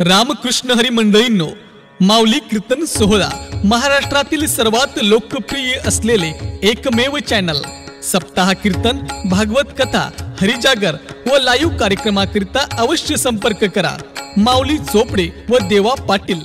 रामकृष्ण हरी मंडळींनो, माऊली कीर्तन सोहळा महाराष्ट्रातील सर्वात लोकप्रिय असलेले एकमेव चॅनल सप्ताह कीर्तन, भागवत कथा, हरिजागर व लाईव्ह कार्यक्रमाकरिता अवश्य संपर्क करा. माऊली चोपडे व देवा पाटील.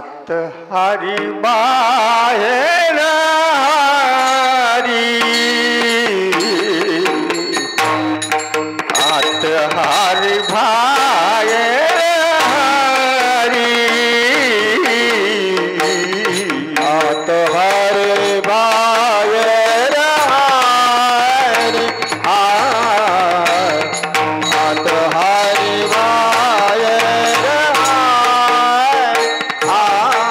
आत हरि बाहेर हरि आत हरि बाहेर हरि आत हरि बाहेर हरि आत हरि बाहेर हरि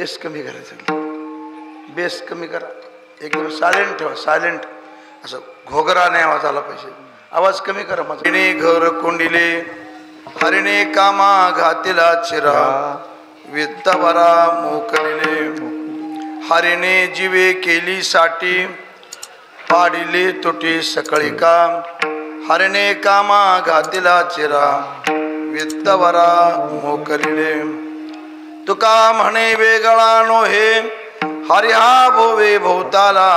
बेस कमी करायचं, बेस कमी करा, एकदम सायलेंट ठेवा, सायलेंट, असं घोगरा नाही आवाज आला पाहिजे, आवाज कमी करा माझा. हरिणे घर कोंडिले, हरिणे कामा घातीला चिरा, विद्यावरा मोकलिले, हरिणे जीवे केली साठी, पाडिले तुटी सकळी का, हरिणे कामा घातीला चिरा, विद्यावरा मोकलिले. तुका म्हणे वेगळा नोहे, हरिहा भोवे भोवताला,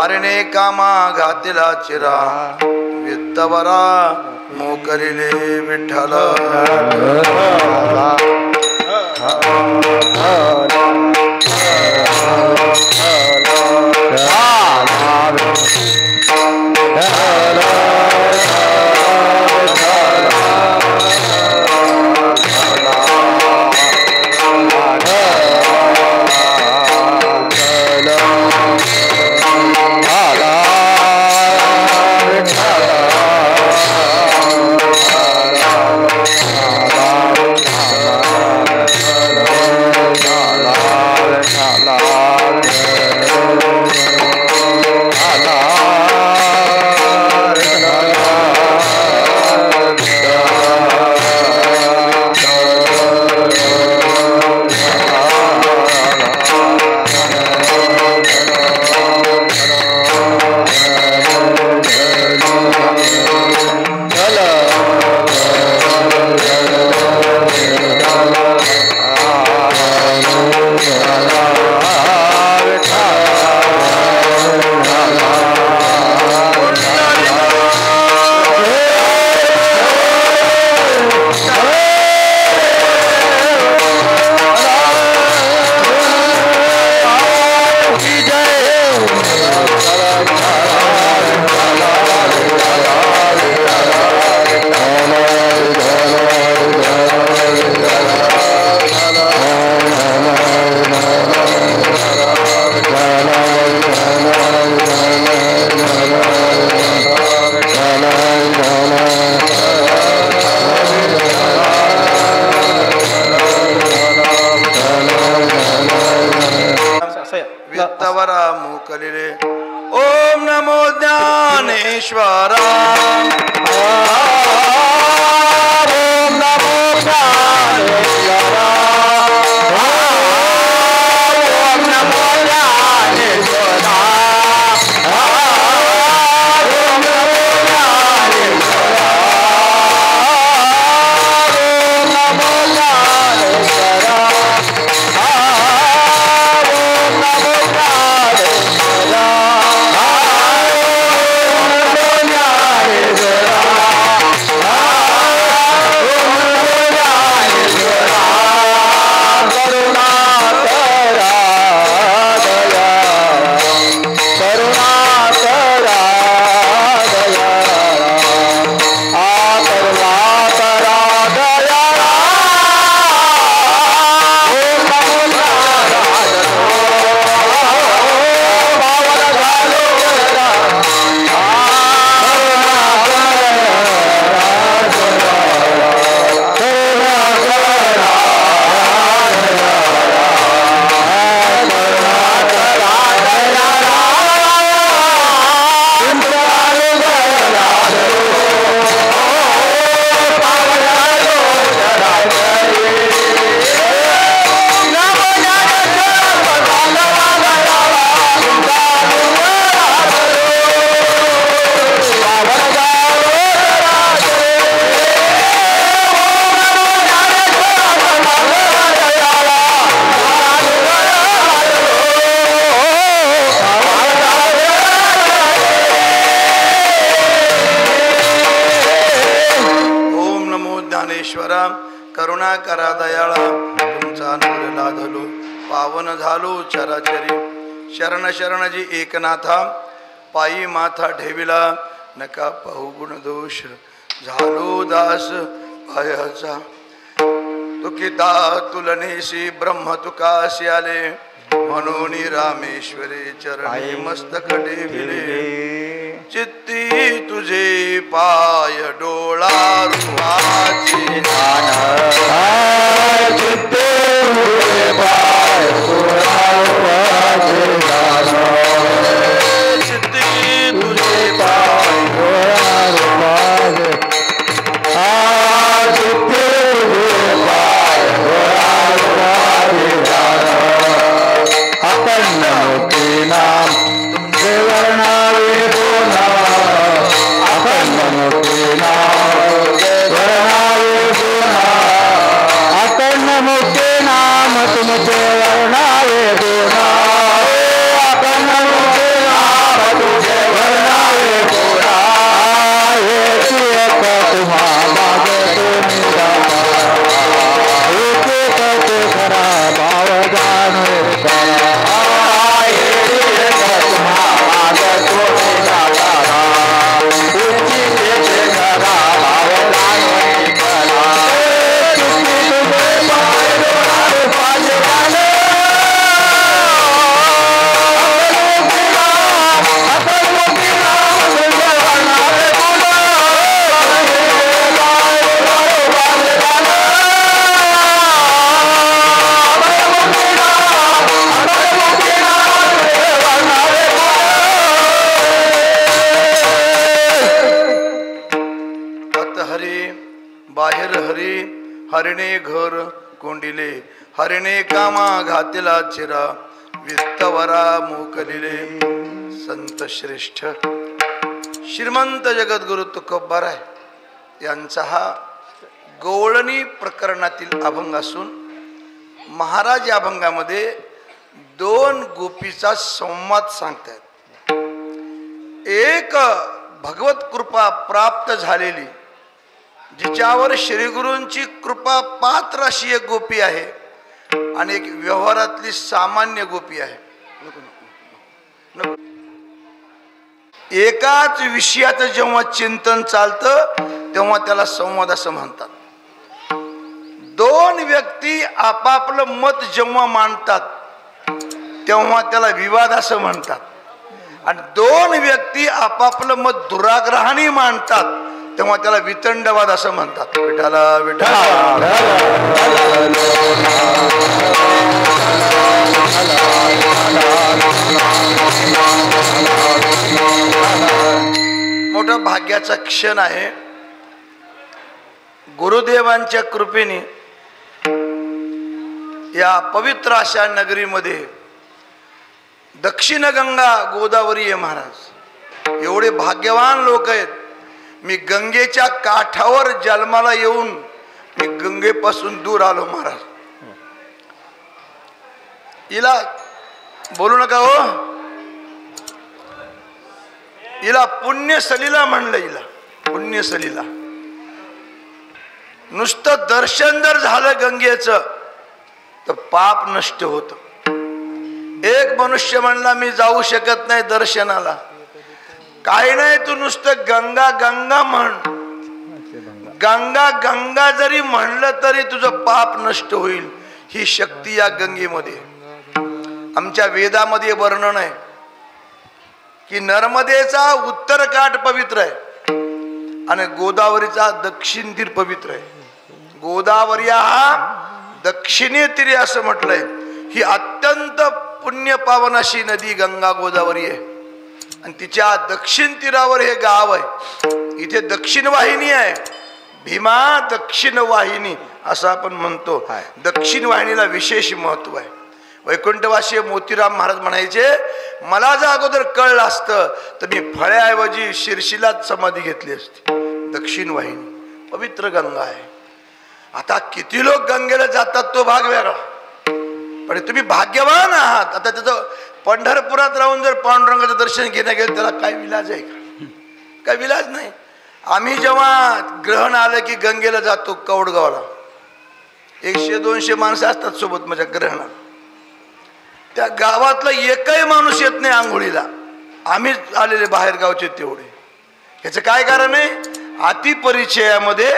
हरिणे कामा घातीला चिरा, वित्तवरा मोकरिले विठ्ठला. वित्तवरा मोकलिले. ओम नमो ज्ञानेश्वरा, ओम नमो ज्ञानेश्वरा, ओम नमो ज्ञानेश्वरा, ओम नमो ज्ञानेश्वरा, ओम नमो ज्ञानेश्वरा, करुणा करा दयाळा, तुमचा नूर लाधलो पावन झालो चराचरी. शरण शरण जी एकनाथा, पायी माथा ठेविला, नका पाहू गुण दोष, झालो दास पायाचा. तुकिता तुलनेशी ब्रह्म तुकाशी आले, म्हणून रामेश्वरी चरणी मस्तक ठेविले. चित्ती तुझे पाय डोळा रूपाची, चित्ते तुझे पाय सिद्धी तुझे पाय अखंड मोठे नाम तुमचे वर्णावे बोला अखंड मोठे नाम वर्णावे बोला अखंड मोठे नाम तुमचे वर्णावे बोला अखंड मोठे नाम तुझे वर्णावे बोला एक तुम्हा मागतो एक खरा भाव जाणवे करा हरिणे घर कोंडिले हरिणे कामा घातिला चिरा वित्तवरा मोकलिले संत श्रेष्ठ श्रीमंत जगद्गुरु तुकोबाराय यांचा हा गवळणी प्रकरणातील अभंग असून महाराज या अभंगामध्ये दोन गोपीचा संवाद सांगतात. एक भगवत कृपा प्राप्त झालेली जिच्यावर श्रीगुरूंची कृपा पात्र अशी एक गोपी आहे आणि एक व्यवहारातली सामान्य गोपी आहे. एकाच विषयाचं जेव्हा चिंतन चालतं तेव्हा त्याला संवाद असं म्हणतात. दोन व्यक्ती आपापलं मत जेव्हा मांडतात तेव्हा त्याला विवाद असं म्हणतात आणि दोन व्यक्ती आपापलं मत दुराग्रहाने मांडतात तेव्हा त्याला वितंडवाद असं म्हणतात. विठाला विठाला मोठा भाग्याचा क्षण आहे. गुरुदेवांच्या कृपेने या पवित्र अशा नगरीमध्ये दक्षिण गंगा गोदावरी आहे महाराज. एवढे भाग्यवान लोक आहेत. मी गंगेच्या काठावर जन्माला येऊन मी गंगेपासून दूर आलो महाराज. हिला बोलू नका हो, हिला पुण्यसलीला म्हणलं. हिला पुण्यसलीला नुसतं दर्शन जर झालं गंगेचं तर पाप नष्ट होत. एक मनुष्य म्हणला मी जाऊ शकत नाही दर्शनाला. काही नाही, तू नुसतं गंगा गंगा म्हण. गंगा गंगा जरी म्हणलं तरी तुझं पाप नष्ट होईल. ही शक्ती या गंगेमध्ये. आमच्या वेदामध्ये वर्णन आहे की नर्मदेचा उत्तर काठ पवित्र आहे आणि गोदावरीचा दक्षिण तीर पवित्र आहे. गोदावरी हा दक्षिणी तीर असं म्हटलंय. ही अत्यंत पुण्य पावन अशी नदी गंगा गोदावरी आहे आणि तिच्या दक्षिण तीरावर हे गाव आहे. इथे दक्षिण वाहिनी आहे. भीमा दक्षिण वाहिनी असं आपण म्हणतो. दक्षिण वाहिनीला विशेष महत्व आहे. वैकुंठवासी मोतीराम महाराज म्हणायचे मला जर अगोदर कळलं असतं तर मी फळ्याऐवजी शिरशीलाच समाधी घेतली असती. दक्षिण वाहिनी पवित्र गंगा आहे. आता किती लोक गंगेला जातात तो भाग वेगळा, पण तुम्ही भाग्यवान आहात. आता त्याचं पंढरपुरात राहून जर पांडुरंगाचं दर्शन घेणं गेलं त्याला काय विलाज आहे का? काय विलाज नाही. आम्ही जेव्हा ग्रहण आलं की गंगेला जातो कौडगावला. 100-200 माणसं असतात सोबत माझ्या ग्रहणात. त्या गावातला एकही माणूस येत नाही आंघोळीला. आम्ही आलेले बाहेर गावचे तेवढे. ह्याचं काय कारण आहे? अतिपरिचयामध्ये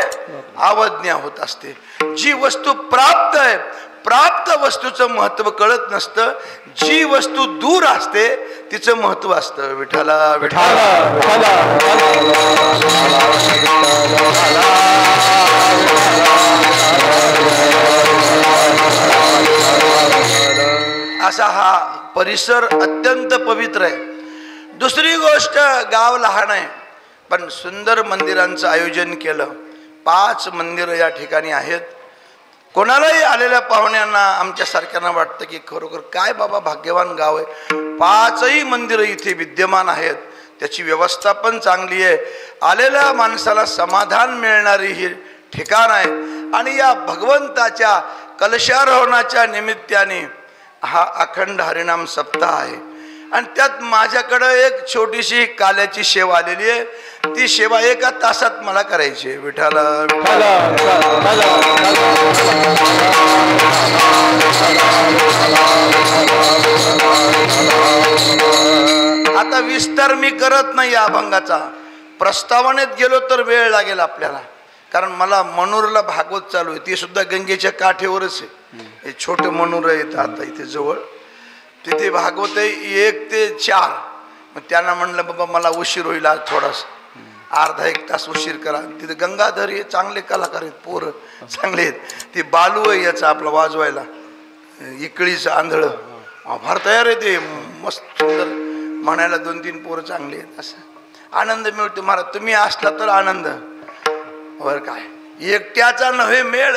अवज्ञा होत असते. जी वस्तू प्राप्त आहे प्राप्त वस्तूचं महत्व कळत नसतं. जी वस्तू दूर असते तिचं महत्व असतं. विठाला विठाला असा हा परिसर अत्यंत पवित्र आहे. दुसरी गोष्ट, गाव लहान आहे पण सुंदर मंदिरांचं आयोजन केलं. 5 मंदिरं या ठिकाणी आहेत. कोणालाही आलेल्या पाहुण्यांना आमच्यासारख्यांना वाटतं की खरोखर काय बाबा भाग्यवान गाव आहे. 5ही मंदिरं इथे विद्यमान आहेत. त्याची व्यवस्था पण चांगली आहे. आलेल्या माणसाला समाधान मिळणारी ही ठिकाण आहे. आणि या भगवंताच्या कलशारोहणाच्या निमित्ताने हा अखंड हरिनाम सप्ताह आहे. आणि त्यात माझ्याकडं एक छोटीशी काल्याची सेवा आलेली आहे. ती सेवा 1 तासात मला करायची आहे. विठाला आता विस्तार मी करत नाही या अभंगाचा. प्रस्तावनेत गेलो तर वेळ लागेल आपल्याला, कारण मला मनोरला भागवत चालू आहे. ती सुद्धा गंगेच्या काठेवरच आहे. हे छोटं मनोर येतं आता इथे जवळ. तिथे भागवत आहे 1 ते 4. मग त्यांना म्हणलं बाबा मला उशीर होईल आज थोडासा, अर्धा 1 तास उशीर करा. तिथे गंगाधर हे चांगले कलाकार आहेत, पोरं चांगले आहेत. ते बालू आहे याचा आपला वाजवायला, इकळीचं आंधळं फार तयार आहे. ते मस्त सुंदर म्हणायला 2-3 पोरं चांगले आहेत. असं आनंद मिळतो महाराज. तुम्ही असला तर आनंद वर काय. एकट्याचा नव्हे मेळ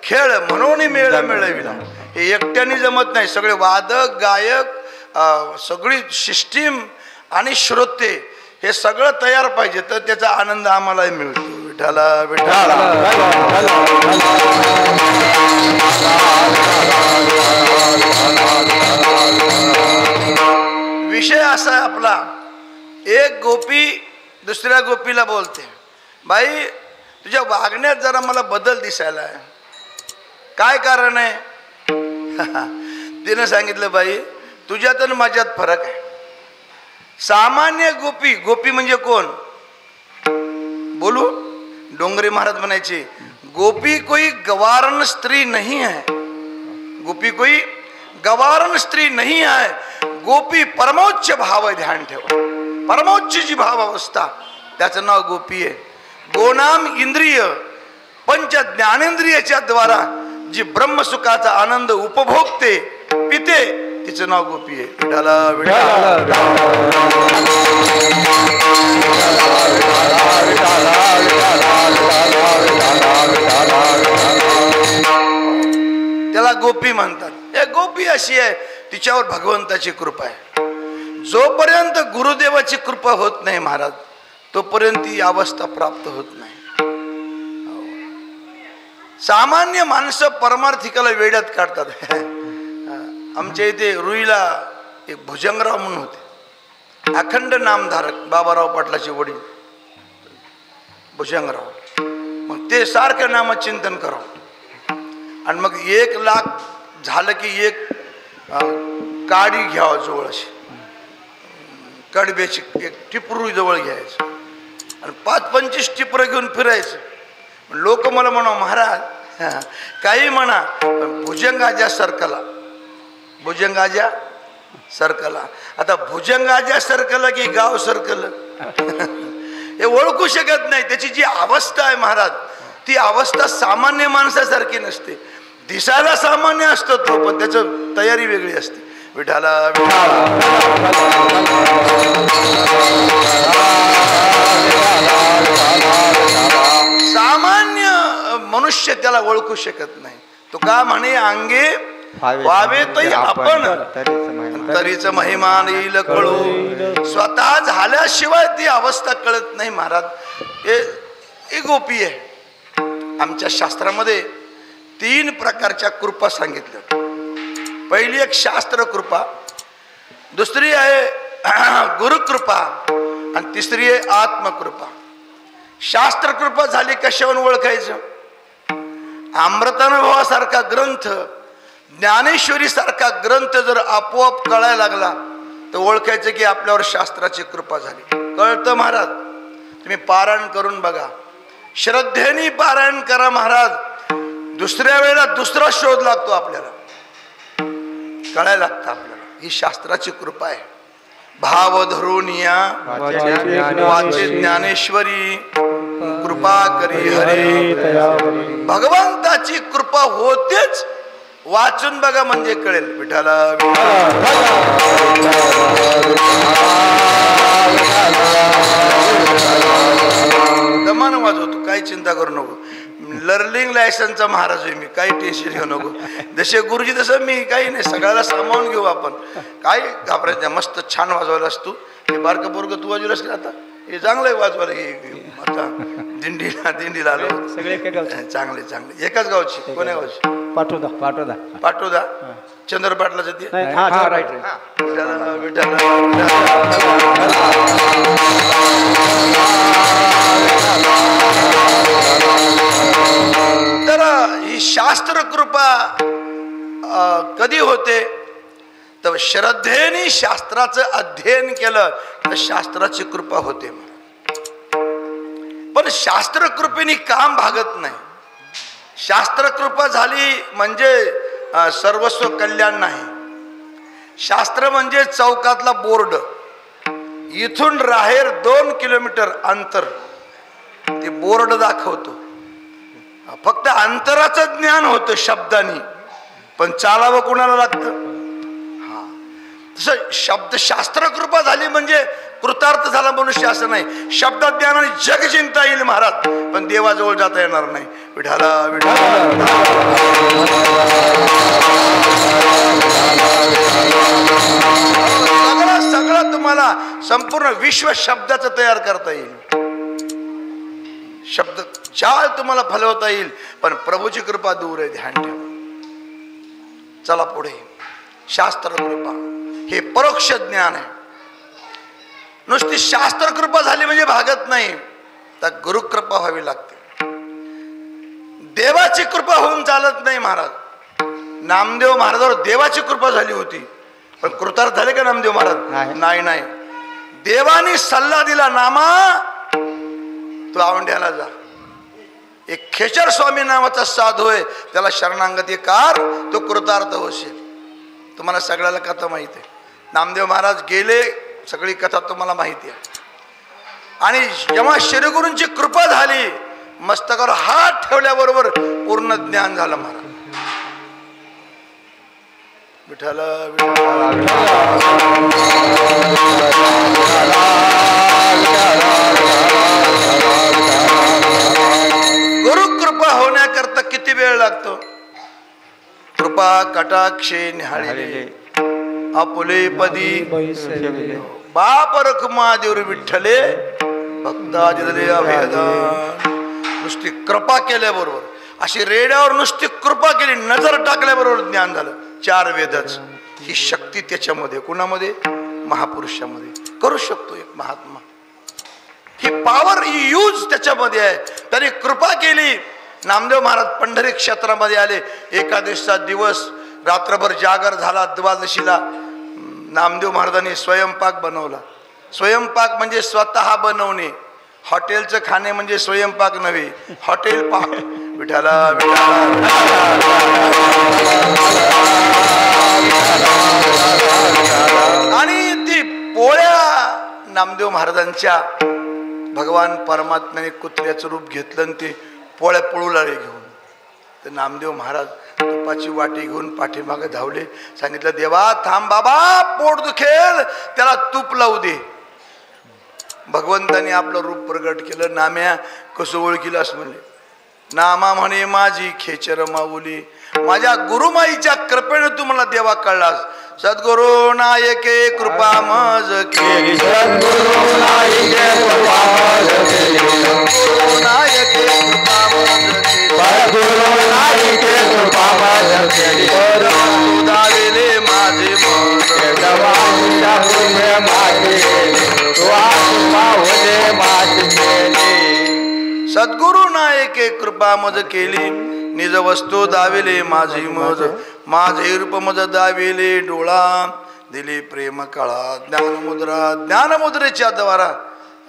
खेळ म्हणून मेळ मिळविला. हे एकट्याने जमत नाही. सगळे वादक गायक, सगळी सिस्टीम आणि श्रोते हे सगळं तयार पाहिजे, तर त्याचा आनंद आम्हालाही मिळतो. विठाला विठाला. विषय असा आहे आपला, एक गोपी दुसऱ्या गोपीला बोलते, बाई तुझ्या वागण्यात जरा मला बदल दिसायला आहे, काय कारण आहे? तिने सांगितलं, बाई तुझ्यात आणि माझ्यात फरक आहे. सामान्य गोपी, गोपी म्हणजे कोण बोलू? डोंगरे महाराज म्हणायचे, गोपी कोई गवारण स्त्री नहीं है, गोपी कोई गवारण स्त्री नहीं है, गोपी परमोच्च भाव आहे. ध्यान ठेवा, परमोच्च जी भाव अवस्था त्याचं नाव गोपी आहे. गोनाम इंद्रिय पंच ज्ञानेंद्रियाच्या द्वारा जी ब्रह्मसुखाचा आनंद उपभोगते पिते, तिचं नाव गोपी आहे. विठाला विठाला. त्याला गोपी म्हणतात. हे गोपी अशी आहे, तिच्यावर भगवंताची कृपा आहे. जोपर्यंत गुरुदेवाची कृपा होत नाही महाराज, तोपर्यंत ही अवस्था प्राप्त होत नाही. सामान्य माणसं परमार्थिकाला वेड्यात काढतात. आमच्या इथे रुईला एक भुजंगराव म्हणून होते, अखंड नामधारक, बाबाराव पाटलाचे वडील भुजंगराव. मग ते सारखं नामचिंतन करावं. आणि मग 1 लाख झालं की एक काडी घ्यावं जवळ, अशी कडब्याची एक टिपरू जवळ घ्यायचं आणि 5-25 टिपरं घेऊन फिरायचं. लोक मला म्हणा, महाराज काही म्हणा, भुजंगाच्या सरकला, भुजंगाच्या सरकला. आता भुजंगाच्या सरकला की गाव सरकलं हे ओळखू शकत नाही. त्याची जी अवस्था आहे महाराज, ती अवस्था सामान्य माणसासारखी नसते. दिसायला सामान्य असतो तो, पण त्याची तयारी वेगळी असते. विठाला सामान्य मनुष्य त्याला ओळखू शकत नाही. तो का म्हणे, अंगे व्हावे तरी आपण, तरीच महिमान येईल कळू. स्वतः झाल्याशिवाय ती अवस्था कळत नाही महाराज. हे गोपी आहे. आमच्या शास्त्रामध्ये 3 प्रकारच्या कृपा सांगितल्या. पहिली एक शास्त्र कृपा, दुसरी आहे गुरुकृपा आणि तिसरी आहे आत्मकृपा. शास्त्र कृपा झाली कशावरून ओळखायचं? अमृतानुभवासारखा ग्रंथ, ज्ञानेश्वरी सारखा ग्रंथ जर आपोआप कळायला लागला तर ओळखायचं की आपल्यावर शास्त्राची कृपा झाली. कळतं महाराज. तुम्ही पारायण करून बघा, श्रद्धेने पारायण करा महाराज. दुसऱ्या वेळेला दुसरा शोध लागतो, आपल्याला कळायला लागतं आपल्याला. ही शास्त्राची कृपा आहे. भाव धरून या वाचे ज्ञानेश्वरी, कृपा करी हरे. भगवंताची कृपा होतेच वाचून बघा म्हणजे कळेल. विठाला दमान वाजवतो, काही चिंता करू नको. लर्निंग लायसनचा महाराज आहे मी, काही टेन्शन घेऊ नको. जसे गुरुजी तसं मी, काही नाही, सगळ्याला सामावून घेऊ आपण, काय घाबरायचं. मस्त छान वाजवायलास तू. हे बारकं पोरगं तू वाजवलास का आता? हे चांगलं आहे वाजवायला. हे आता दिंडीला आलो सगळे एका गावचे. चांगले चांगले. एकाच गावची. कोण्या गावची? पाटोदा चंद्र पाटलाचं ते. राईट. तर ही शास्त्र कृपा कधी होते? तर श्रद्धेने शास्त्राचं अध्ययन केलं तर शास्त्राची कृपा होते. पण शास्त्र कृपेने काम भागत नाही. शास्त्र कृपा झाली म्हणजे सर्वस्व कल्याण नाही. शास्त्र म्हणजे चौकातला बोर्ड, इथून राहेर 2 किलोमीटर अंतर ते बोर्ड दाखवतो. फक्त अंतराचं ज्ञान होतं शब्दानी, पण चालावं कोणाला लागतं. तसं शब्द शास्त्र कृपा झाली म्हणजे कृतार्थ झाला मनुष्य असं नाही. शब्द ज्ञानाने जग जिंकता येईल महाराज, पण देवाजवळ जाता येणार नाही. विठाला सगळं तुम्हाला संपूर्ण विश्व शब्दाचं तयार करता येईल. शब्द चाल तुम्हाला फलवता येईल, पण प्रभूची कृपा दूर आहे. ध्यान ठेवा. चला पुढे. शास्त्र कृपा हे परोक्ष ज्ञान आहे. नुसती शास्त्र कृपा झाली म्हणजे भागत नाही, तर गुरुकृपा व्हावी लागते. देवाची कृपा होऊन चालत नाही महाराज. नामदेव महाराजावर देवाची कृपा झाली होती, पण कृतार्थ झाले का नामदेव महाराज? नाही. देवानी सल्ला दिला, नामा तू आवंड्याला जा. एक खेचर स्वामी नावाचा साधू आहे, त्याला शरणागती कार, तो कृतार्थ होशील. तुम्हाला सगळ्याला कथा माहिती आहे. नामदेव महाराज गेले, सगळी कथा तुम्हाला माहिती आहे. आणि जेव्हा श्रीगुरूंची कृपा झाली, मस्तकावर हात ठेवल्याबरोबर पूर्ण ज्ञान झालं महाराज. विठ्ठल गुरु कृपा होण्याकरता किती वेळ लागतो? कृपा कटाक्षे निहाळले आपुले पदी बाप रखुमा देवर विठ्ठले भक्ता दिले अभेदान. नुसती कृपा केल्याबरोबर, अशी रेड्यावर नुसती कृपा केली, नजर टाकल्याबरोबर ज्ञान झालं. 4 वेदच ही शक्ती त्याच्यामध्ये, कुणामध्ये? महापुरुषामध्ये करू शकतो एक महात्मा. ही पॉवर, ही यूज त्याच्यामध्ये आहे. त्यांनी कृपा केली. नामदेव महाराज पंढरी क्षेत्रामध्ये आले. एकादशीचा दिवस, रात्रभर जागर झाला. द्वादशीला नामदेव महाराजांनी स्वयंपाक बनवला. स्वयंपाक म्हणजे स्वतः बनवणे. हॉटेलचं खाणे म्हणजे स्वयंपाक नव्हे, हॉटेल पाक. विठाला आणि ती पोळ्या नामदेव महाराजांच्या भगवान परमात्म्याने कुत्र्याचं रूप घेतलं आणि ते पोळ्या पळू लागले घेऊन. तर नामदेव महाराज तुपाची वाटी घेऊन पाठीमागे धावले. सांगितलं, देवा थांब बाबा, पोट दुखेल, त्याला तूप लावू दे. भगवंताने आपलं रूप प्रगट केलं. नाम्या कसं ओळखीलास म्हणले? नामा म्हणे माझी खेचर माऊली, माझ्या गुरुमाईच्या कृपेने तू मला देवा कळलास. सद्गुरु नायके कृपा मज केली, सद्गुरु नायके कृपा मज केली, सद्गुरु नायके कृपा मज केली, सद्गुरु नायके कृपा मज केली. तू दाविले माझे मन, देवाच्या पुण्य माझे तू आत्मावले माझे केली. सद्गुरु नायके कृपा मज केली, निज वस्तू दाविले माझी मज, माझे रूप मज दाविले डोळा, दिली प्रेम कळा. ज्ञानमुद्रा, ज्ञानमुद्रेच्या द्वारा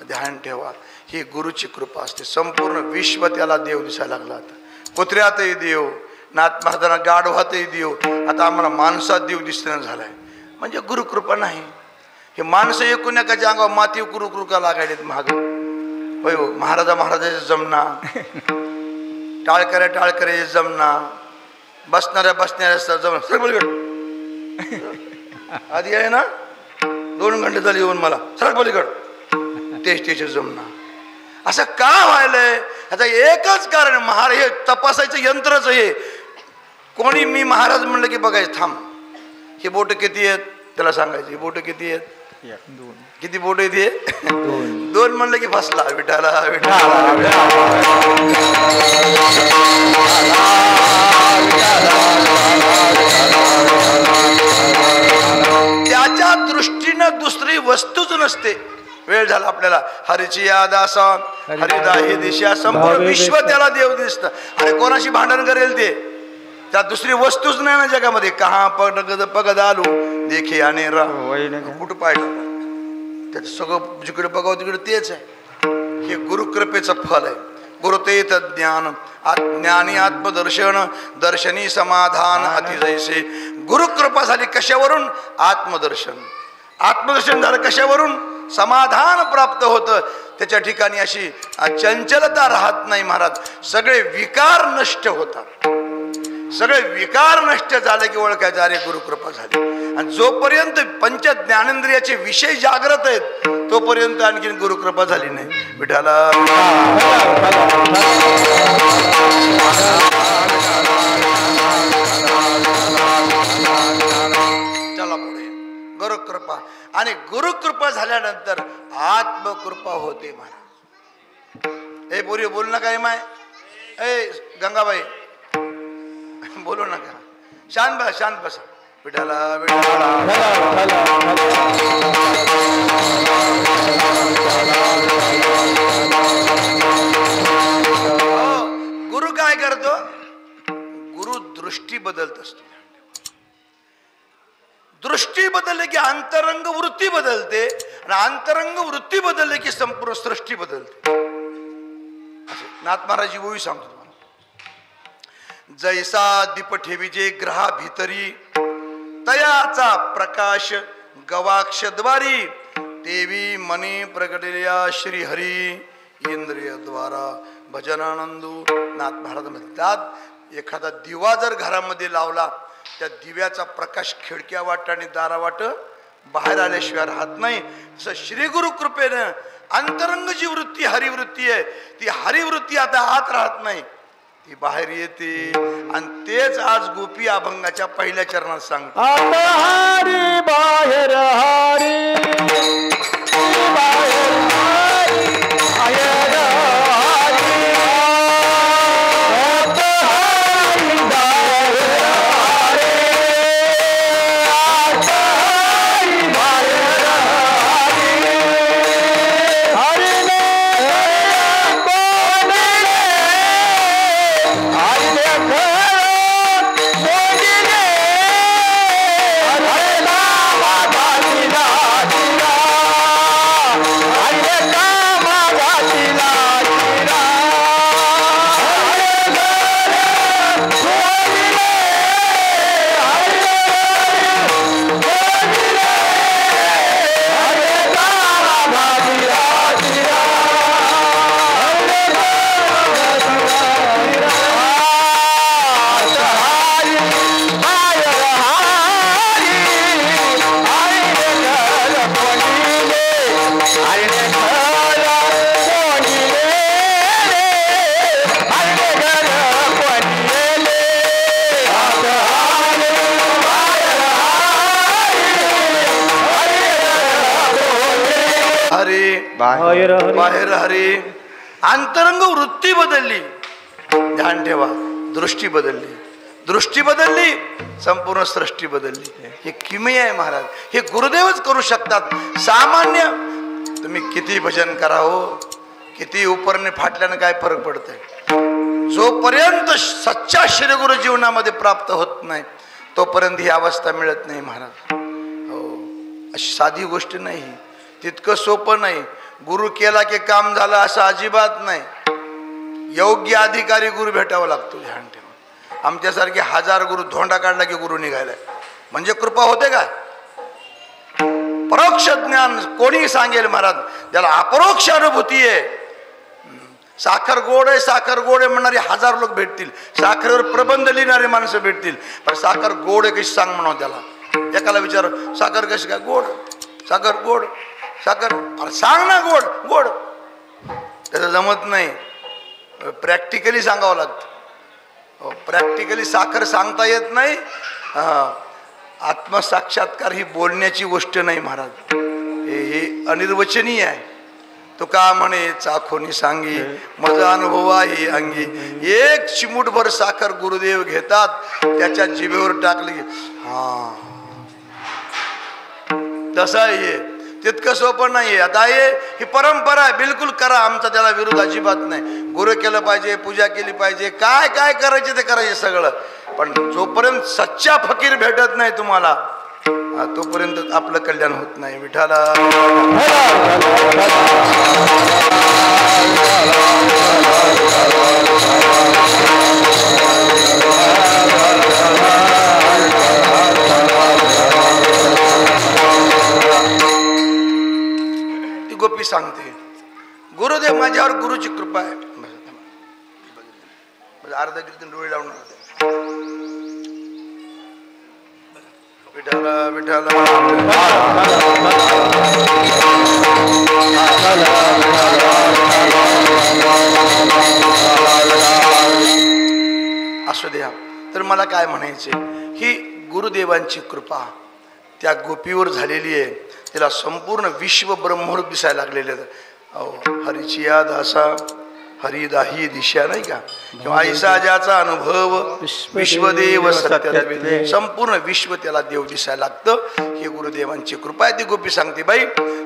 ध्यान ठेवा. ही गुरुची कृपा असते. संपूर्ण विश्व त्याला देव दिसायला लागला. आता कुत्र्यातही देव, नाथ महाराजांना गाढवातही देव, आता आम्हाला माणसात देव दिसणं झालाय. म्हणजे गुरुकृपा नाही. हे माणसं एकूण एकाच्या अंगावर माती गुरुकृपा लागायलेत महाग. होय हो, महाराजाचे जमना, टाळकऱ्या जमना, बसणाऱ्या जवळ सर पलीकड आधी आहे ना 2 घंटे झाले येऊन मला सर पलीकड तेच जमना असं का व्हायलंय याचं एकच कारण महाराज हे तपासायचं यंत्रच हे कोणी मी महाराज म्हणलं की बघायचं थांब हे बोट किती आहेत त्याला सांगायचं ही बोट किती आहेत किती बोट येते 2 म्हणलं की फसला विठाला त्याच्या दृष्टीनं दुसरी वस्तूच नसते वेळ झाला आपल्याला हरीची याद असा हरिदाही दिशा संपूर्ण विश्व त्याला देव दिसतं आणि कोणाशी भांडण करेल ते त्या दुसरी वस्तूच नाही ना जगामध्ये कहा पगद आलो देखे आणि कुठं पाहिलं त्याचं सगळं जिकडे बघावं तिकडे तेच आहे हे गुरुकृपेचं फल आहे गुरुतेत ज्ञान ज्ञानी आत्मदर्शन दर्शनी समाधान अतिजयसे गुरुकृपा झाली कशावरून आत्मदर्शन झालं कशावरून समाधान प्राप्त होतं त्याच्या ठिकाणी अशी चंचलता राहत नाही महाराज सगळे विकार नष्ट होतात सगळे विकार नष्ट झाले की ओळखायचं अरे गुरुकृपा झाली आणि जोपर्यंत पंच ज्ञानेंद्रियाचे विषय जागृत आहेत तोपर्यंत आणखी गुरुकृपा झाली नाही विठाला चला पुढे गुरुकृपा आणि गुरुकृपा झाल्यानंतर आत्मकृपा होते महाराज ए पोरी बोल ना काय माय ए गंगाबाई बोलू नका शांत बसा विठाला गुरु काय करतो गुरु दृष्टी बदलत असतो दृष्टी बदलली की अंतरंग वृत्ती बदलते आणि अंतरंग वृत्ती बदलली की संपूर्ण सृष्टी बदलते नाथ महाराजी बोवी सांगतो जैसा दीप ठेविजे ग्रहा भितरी तयाचा प्रकाश गवाक्षद्वारी देवी मनी प्रगटल्या श्री हरी इंद्रिय द्वारा भजनानंदू नाथ महाराज म्हणतात एखादा दिवा जर घरामध्ये लावला त्या दिव्याचा प्रकाश खिडक्या वाट आणि दारा वाट बाहेर आल्याशिवाय राहत नाही तसं श्री गुरु कृपेनं अंतरंग जी वृत्ती हरिवृत्ती आहे ती हरिवृत्ती आता आत राहत नाही ती बाहेर येते आणि तेच आज गोपी अभंगाच्या पहिल्या चरणात सांगतो हरी बाहेर हरी बाहेर हरी अंतरंग वृत्ती बदलली ध्यान ठेवा दृष्टी बदलली संपूर्ण सृष्टी बदलली हे किमया आहे महाराज हे गुरुदेवच करू शकतात सामान्य तुम्ही किती भजन करा हो किती उपरने फाटल्याने काय फरक पडतंय जोपर्यंत सच्चा श्री गुरु जीवनामध्ये प्राप्त होत नाही तोपर्यंत ही अवस्था मिळत नाही महाराज हो अशी साधी गोष्ट नाही तितकं सोपं नाही गुरु केला की काम झालं असं अजिबात नाही योग्य अधिकारी गुरु भेटावा लागतो ध्यान ठेवा आमच्यासारखे 1000 गुरु धोंडा काढला की गुरु निघालाय म्हणजे कृपा होते का परोक्ष ज्ञान कोणी सांगेल महाराज ज्याला अपरोक्ष अनुभूती आहे साखर गोड आहे, साखर गोड आहे म्हणणारे 1000 लोक भेटतील, साखरेवर प्रबंध लिहिणारे माणसं भेटतील, पण साखर गोड आहे कशी सांग म्हणावं त्याला. एकाला विचार साखर कशी काय गोड, साखर गोड, साखर अरे सांग ना गोड गोड. त्याचं जमत नाही, प्रॅक्टिकली सांगावं लागतं. प्रॅक्टिकली साखर सांगता येत नाही. आत्मसाक्षात्कार ही बोलण्याची गोष्ट नाही महाराज, हे अनिर्वचनीय आहे. तो का म्हणे चाखोनी सांगी मज अनुभव आहे अंगी. एक चिमूटभर साखर गुरुदेव घेतात, त्याच्या जिभेवर टाकली हा तसं आहे. तितकं सोपं नाहीये. आता ही परंपरा आहे, बिलकुल करा, आमचा त्याला विरोध अजिबात नाही. गुरु केलं पाहिजे, पूजा केली पाहिजे, काय काय करायचे ते करायचे सगळं, पण जोपर्यंत सच्चा फकीर भेटत नाही तुम्हाला तोपर्यंत आपलं कल्याण होत नाही. विठाला ती गोपी सांगते गुरुदेव माझ्यावर गुरुची कृपा आहे. अर्धा कीर्तन डोळे लावून विठाला विठाला असू द्या. तर मला काय म्हणायचे, ही गुरुदेवांची कृपा त्या गोपीवर झालेली आहे. तिला संपूर्ण विश्व ब्रह्मरूप दिसायला लागलेले. हरीची याद असा हरिदाही दिशा नाही का, किंवा ऐसा ज्याचा अनुभव विश्वदेव सत्य, संपूर्ण विश्व त्याला देव दिसायला लागतं. ही गुरुदेवांची कृपा आहे. ती गोपी सांगते बाई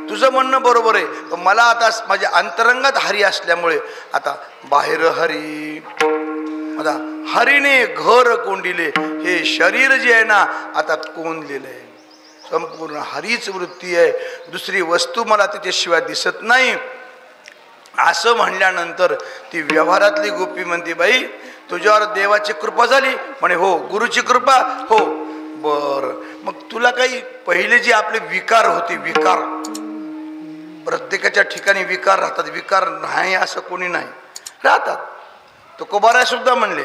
तुझं म्हणणं बरोबर आहे, पण मला आता माझ्या अंतरंगात हरी असल्यामुळे आता बाहेर हरी, आता हरीने घर कोंडिले, हे शरीर जे आहे ना आता कोंडलेलं आहे. संपूर्ण हरीच वृत्ती आहे, दुसरी वस्तू मला त्याच्याशिवाय दिसत नाही. असं म्हणल्यानंतर ती व्यवहारातली गोपी म्हणते बाई तुझ्यावर देवाची कृपा झाली म्हणे. हो गुरुची कृपा हो. बर मग तुला काही पहिले जे आपले विकार होते, विकार प्रत्येकाच्या ठिकाणी विकार राहतात, विकार नाही असं कोणी नाही, राहतात. तुकोबाराय सुद्धा म्हणले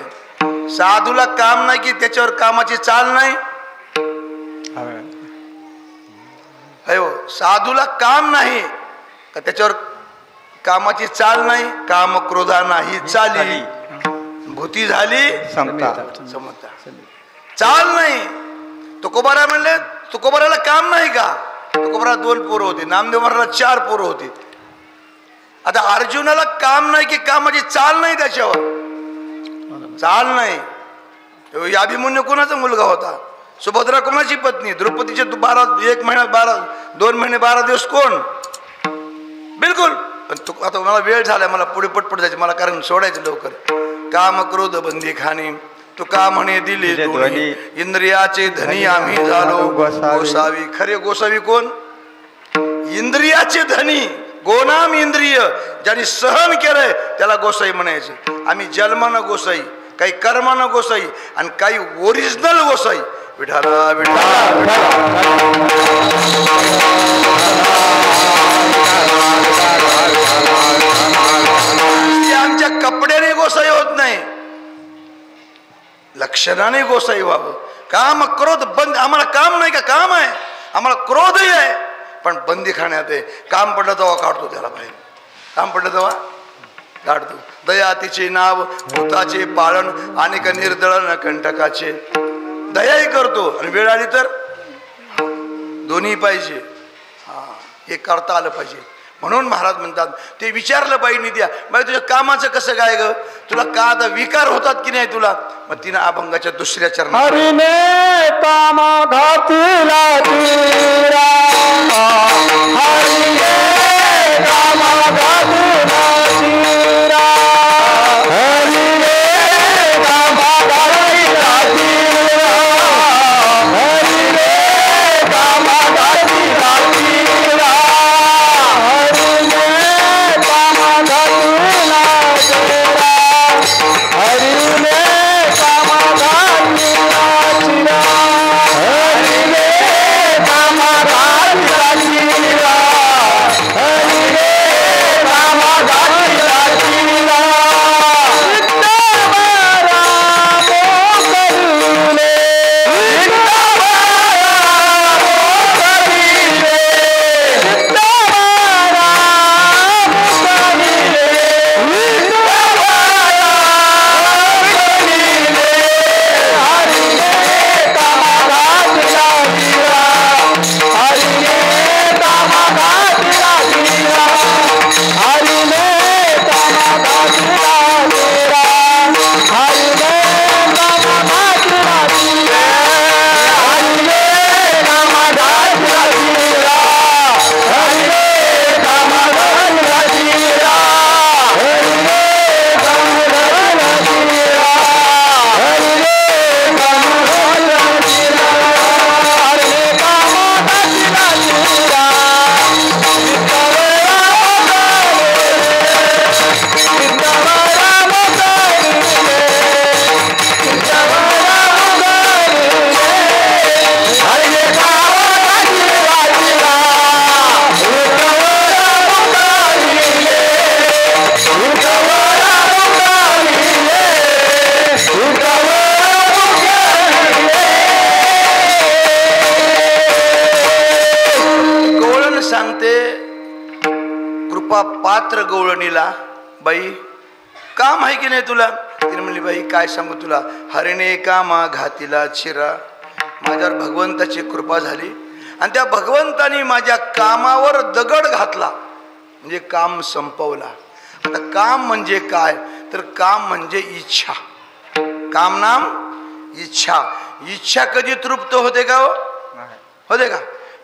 साधूला काम नाही की त्याच्यावर कामाची चाल नाही. अयो साधूला काम नाही का त्याच्यावर कामाची चाल नाही. काम क्रोधा नाही चाली, भूती झाली समता, चाल नाही. तुकोबाराय म्हणले तुकोबाराला काम नाही का, तुकोबाराला 2 पोरं होती, नामदेव महाराजला 4 पोरं होती. आता अर्जुनाला काम नाही की कामाची चाल नाही, त्याच्यावर चाल नाही. अभिमन्यू कोणाचा मुलगा होता, सुभद्रा कोणाची पत्नी, द्रौपदीचे 1 महिना 2 महिने 12 दिवस कोण, बिलकुल. आता मला वेळ झाला, मला पुढे पटपट जायचं, मला कारण सोडायचं लवकर. काम क्रोध बंदी खाणी तुका म्हणे दिले दोन्ही, इंद्रियाचे धनी आम्ही झालो गोसावी. खरे गोसावी कोण, इंद्रियाचे धनी, गोनाम इंद्रिय ज्यांनी सहन केलंय त्याला गोसाई म्हणायचे. आम्ही जन्मानं गोसाई, काही कर्मानं गोसाई आणि काही ओरिजिनल गोसाई. विठाला विठाला आमच्या कपड्याने गोसाई होत नाही, लक्षणाने गोसाई व्हावं. काम क्रोध बंद, आम्हाला काम नाही का, काम आहे, आम्हाला क्रोधही आहे पण बंदी खाण्यात आहे. काम पडलं तेव्हा काढतो त्याला बाहेर, काम पडलं तेव्हा काढतो. दया तिचे नाव भूताचे पाळण अनेक निर्दळन कंटकाचे. दयाही करतो आणि वेळ आली तर दोन्ही पाहिजे. हे करता आलं पाहिजे. म्हणून महाराज म्हणतात ते विचारलं बाईनी द्या बाई तुझ्या कामाचं कसं काय ग, तुला का आता विकार होतात की नाही तुला. मग तिनं अभंगाच्या 2ऱ्या चरणात हरिने काम घातला तीरा, हरिने काम घातला तीरा, हरिने काम घातला तीरा, हरिने काम घातला तीरा, हरिने काम घातला तीरा, हरिने काम घातला तीरा, हरिने काम घातला सांगते कृपा पात्र गवळणीला, बाई काम आहे की नाही तुला? तिने म्हणली, बाई काय सांगू तुला, हरिणे कामा घातीला चिरा. माझ्यावर भगवंताची कृपा झाली आणि त्या भगवंतानी माझ्या कामावर दगड घातला, म्हणजे काम संपवला. आता काम म्हणजे काय? तर काम म्हणजे इच्छा. काम नाम इच्छा. इच्छा कधी तृप्त होते का? होते का?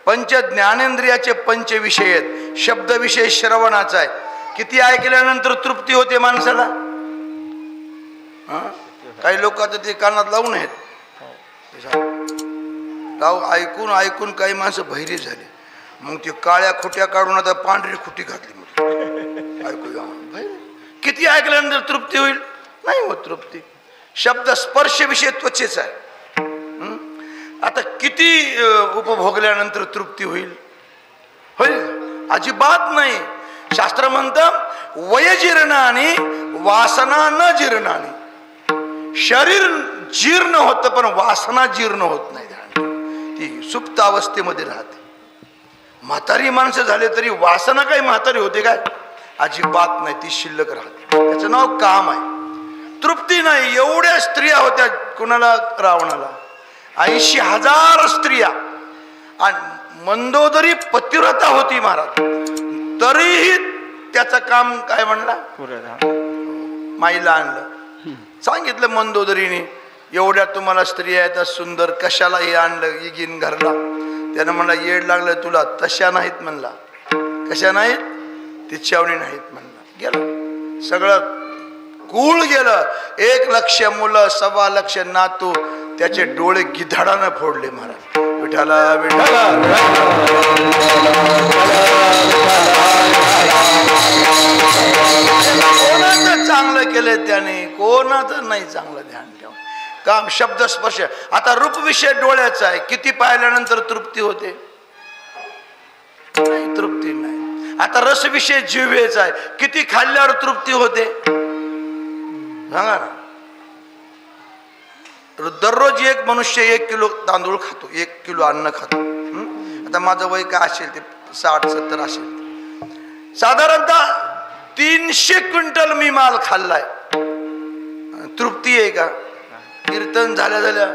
पंच ज्ञानेंद्रियाचे पंच विषय आहेत. शब्द विषय श्रवणाचा आहे. किती ऐकल्यानंतर तृप्ती होते माणसाला? काही लोक आता ते कानात लावून आहेत, ऐकून ऐकून काही माणसं बहिरी झाली. मग ती काळ्या खुट्या काढून आता पांढरी खुटी घातली. ऐकूया, किती ऐकल्यानंतर तृप्ती होईल? नाही होत तृप्ती. शब्द स्पर्श विषय त्वचेचा आहे. आता किती उपभोगल्यानंतर तृप्ती होईल? होईल? अजिबात नाही. शास्त्र म्हणतं वयजीर्णानी वासना न जीर्णानी. शरीर जीर्ण होतं पण वासना जीर्ण होत नाही. ती सुप्त अवस्थेमध्ये राहते. म्हातारी माणसं झाले तरी वासना काही म्हातारी होते काय? अजिबात नाही. ती शिल्लक राहते. त्याचं नाव काम आहे. तृप्ती नाही. एवढ्या स्त्रिया होत्या कुणाला? रावणाला 80,000 स्त्रिया. आणि मंदोदरी पतिव्रता होती महाराज, तरीही त्याचं काम काय म्हणला? माईला आणलं. सांगितलं मंदोदरीने, एवढ्या तुम्हाला स्त्रिया आहेत सुंदर, कशाला हे आणलं इगिन घरला? त्यानं म्हणला, येड लागलं तुला. तशा नाहीत म्हणला. कशा नाहीत? तिच्यावणी नाहीत म्हणला. गेलं सगळं कुळ गेलं. 1 लक्ष मुलं, 1.25 लक्ष नातू, त्याचे डोळे गिधाडानं फोडले महाराज. विठाला विठाला. कोणाचं चांगलं केलं त्याने? कोणाचं नाही चांगलं. ध्यान ठेवा. काम शब्द स्पर्श. आता रूप विषय डोळ्याचा आहे. किती पाहिल्यानंतर तृप्ती होते? नाही, तृप्ती नाही. आता रस विषय जिव्हेचा आहे. किती खाल्ल्यावर तृप्ती होते? सांगा ना. दररोज एक मनुष्य 1 किलो तांदूळ खातो, 1 किलो अन्न खातो. आता माझं वय काय असेल ते 60-70 असेल. साधारणतः 300 क्विंटल मी माल खाल्लाय. तृप्ती आहे का? कीर्तन झाल्या झाल्या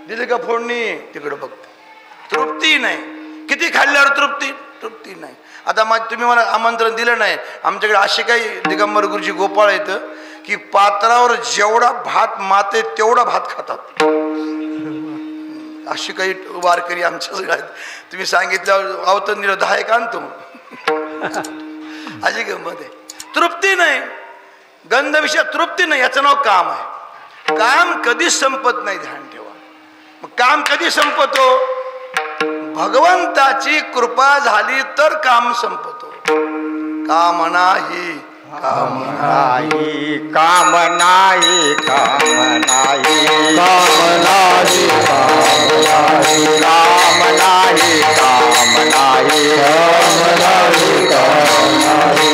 दिले का फोडणी, तिकडे बघते. तृप्ती नाही. किती खाल्ल्यावर तृप्ती? तृप्ती नाही. आता तुम्ही मला आमंत्रण दिलं नाही. आमच्याकडे असे काही दिगंबर गुरुजी गोपाळ येतं की पात्रावर जेवढा भात माते तेवढा भात खातात. अशी काही वारकरी आमच्या सगळ्यात. तुम्ही सांगितल्यावर अवतन दिलं 10 एक आणतो. अशी गंमत आहे. तृप्ती नाही. गंध विषय तृप्ती नाही. याचं नाव काम आहे. काम कधी संपत नाही. ध्यान ठेवा. मग काम कधी संपतो? भगवंताची कृपा झाली तर काम संपतो. काम नाही, काम नाही, काम नाही, काम नाही, काम नाही, काम नाही, काम नाही,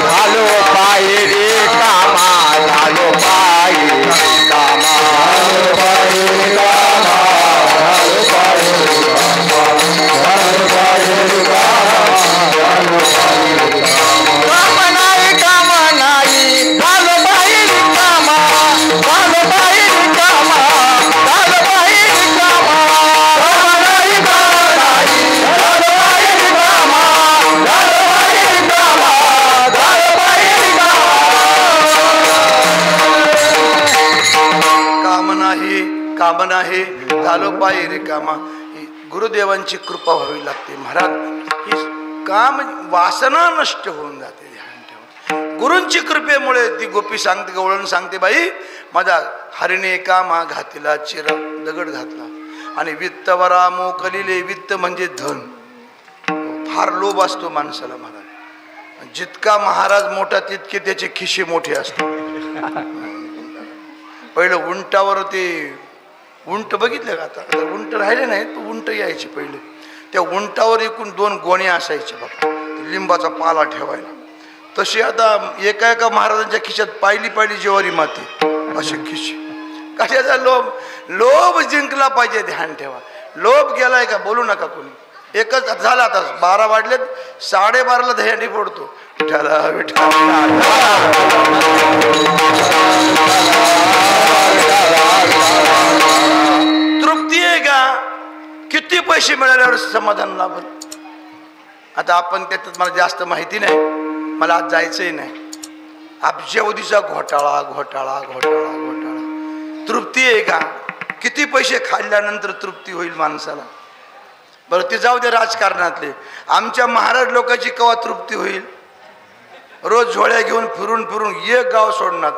झालो पायी रे कामा, झालो पायी कामा, झालो पायी कामा, झालो पायी काम नाही, झालो पायी रिकामा. गुरुदेवांची कृपा व्हावी लागते महाराज. ही काम वासना नष्ट होऊन जाते. ध्यान ठेवा. गुरूंची कृपेमुळे ती गोपी सांगते, गवळण सांगते, बाई माझा हरिणे कामा घातीला चिरा, दगड घातला. आणि वित्त वरा मोकलिले. वित्त म्हणजे धन. फार लोभ असतो माणसाला महाराज. जितका महाराज मोठा तितके त्याचे खिशे मोठे असतात. पहिलं उंटावर ते उंट बघितलं का? आता उंट राहिले नाही. तो उंट यायचे पहिले. त्या उंटावर एकूण 2 गोण्या असायच्या बघा, लिंबाचा पाला ठेवायला. तशी आता एका एका महाराजांच्या खिशात पाहिली ज्वारी माती असे खिशे. कशाचा लोभ? लोभ जिंकला पाहिजे. ध्यान ठेवा. लोभ गेलाय का? बोलू नका कोणी. एकच झाला आता 12 वाजलेत 12:30ला दह्यांडी फोडतो विठाला विठा तृप्ती आहे का किती पैसे मिळाल्यावर समाधान लाभत आता आपण त्याच्यात मला जास्त माहिती नाही मला आज जायचंही नाही अब्जावधीचा घोटाळा घोटाळा घोटाळा घोटाळा तृप्ती आहे का किती पैसे खाल्ल्यानंतर तृप्ती होईल माणसाला बरं ते जाऊ दे राजकारणातले आमच्या महाराज लोकांची केव्हा तृप्ती होईल रोज झोळ्या घेऊन फिरून फिरून एक गाव सोडणार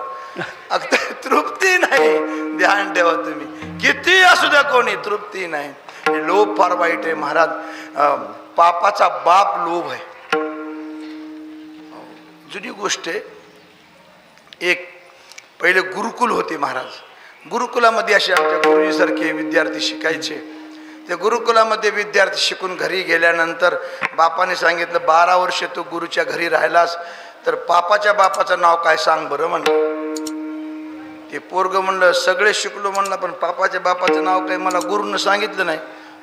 अगदी तृप्ती नाही ध्यान ठेवा तुम्ही किती असू द्या कोणी तृप्ती नाही हे लोभ फार वाईट आहे महाराज पापाचा बाप लोभ आहे जुनी गोष्ट आहे एक पहिले गुरुकुल होते महाराज गुरुकुलामध्ये असे आमच्या गुरुजीसारखे विद्यार्थी शिकायचे त्या गुरुकुलामध्ये विद्यार्थी शिकून घरी गेल्यानंतर बापाने सांगितलं 12 वर्ष तू गुरुच्या घरी राहिलास तर पापाच्या बापाचं नाव काय सांग बरं म्हणलं ते पोरग म्हणलं सगळे शिकलो म्हणलं पण पापाच्या बापाचं नाव काय मला गुरुनं सांगितलं नाही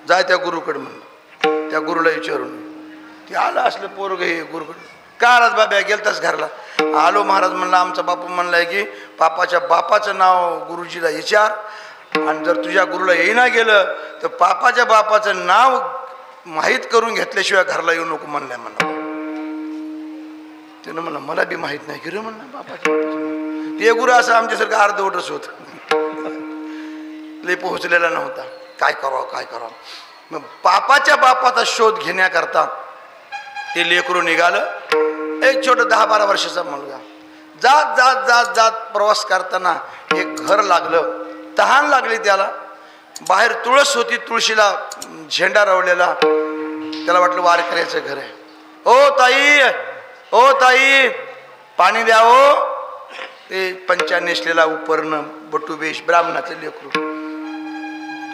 जाय त्या गुरुकडे म्हणलं त्या गुरुला विचारून ते आलं असलं पोरग हे गुरुकडे का आलास बाब्या गेलतास घरला आलो महाराज म्हणला आमचा बापू म्हणलाय की पापाच्या बापाचं नाव गुरुजीला विचार आणि जर तुझ्या गुरुला येईना गेलं तर पापाच्या बापाचं नाव माहीत करून घेतल्याशिवाय घरला येऊ नको म्हणलंय म्हणा त्यानं म्हणलं मला बी माहीत नाही की रे म्हणलं बापाच्या ते गुरु असं आमच्यासारखं अर्धवटच होत लय पोहोचलेला नव्हता काय करावं मग पापाच्या बापाचा शोध घेण्याकरता ते लेकरू निघालं एक छोटं 10-12 वर्षाचा मुलगा जात जात जात जात प्रवास करताना एक घर लागलं तहान लागली त्याला बाहेर तुळस होती तुळशीला झेंडा रवलेला त्याला वाटलं वारकऱ्याचं घर आहे ओ ताई पाणी द्या ओ ते पंचा नेसलेला उपरणं बटुवेश ब्राह्मणाचं लेकरू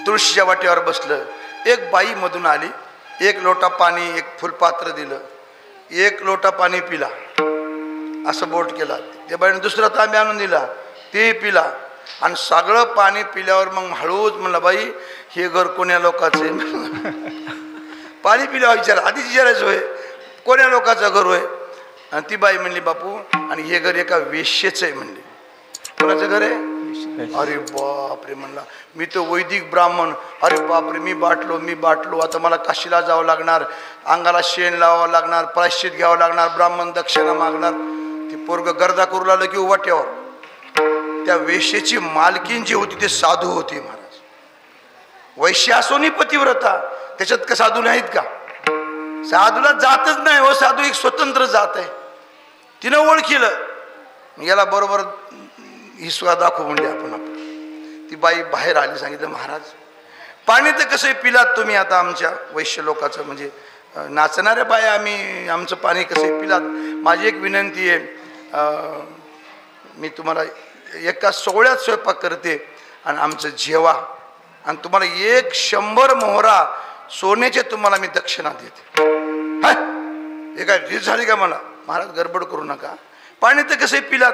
तुळशीच्या वाटेवर बसलं एक बाई मधून आली एक लोटा पाणी एक फुलपात्र दिलं एक लोटा पाणी पिला असं बोट केला त्या बाईने दुसरा तांबे आणून दिला ते पिला आणि सगळं पाणी पिल्यावर मग हळूच म्हणलं बाई हे घर कोण्या लोकांचं आहे पाणी पिल्यावर विचार आधीच विचारायचं होय कोण्या लोकांचं घर होय आणि ती बाई म्हणली बापू आणि हे घर एका वेश्येचं आहे म्हणली कोणाचं घर आहे अरे बापरे म्हणला मी तो वैदिक ब्राह्मण अरे बापरे मी बाटलो आता मला काशीला जावं लागणार अंगाला शेण लावावं लागणार प्रायश्चित घ्यावं लागणार ब्राह्मण दक्षिणा मागणार ती पोरग गर्दा करू लागलं की वाट्यावर त्या वेश्येची मालकीन जी होती ते साधू होती महाराज वैश्य असोनी पतिव्रता त्याच्यात का साधू नाहीत का साधूला जातच नाही हो साधू एक स्वतंत्र जात आहे तिनं ओळखीलं याला बरोबर ही सुद्धा दाखवू म्हणली आपण ती बाई बाहेर आली सांगितलं महाराज पाणी तर कसं पिलात तुम्ही आता आमच्या वैश्य लोकांचं म्हणजे नाचणाऱ्या बाया आम्ही आमचं पाणी कसं पिलात माझी एक विनंती आहे मी तुम्हाला एका सोहळ्यात स्वयंपाक करते आणि आमचं जेवा आणि तुम्हाला 100 मोहरा सोन्याचे तुम्हाला मी दक्षिणा देते हे काय रीत झाली का मला महाराज गडबड करू नका पाणी तर कसं पिलात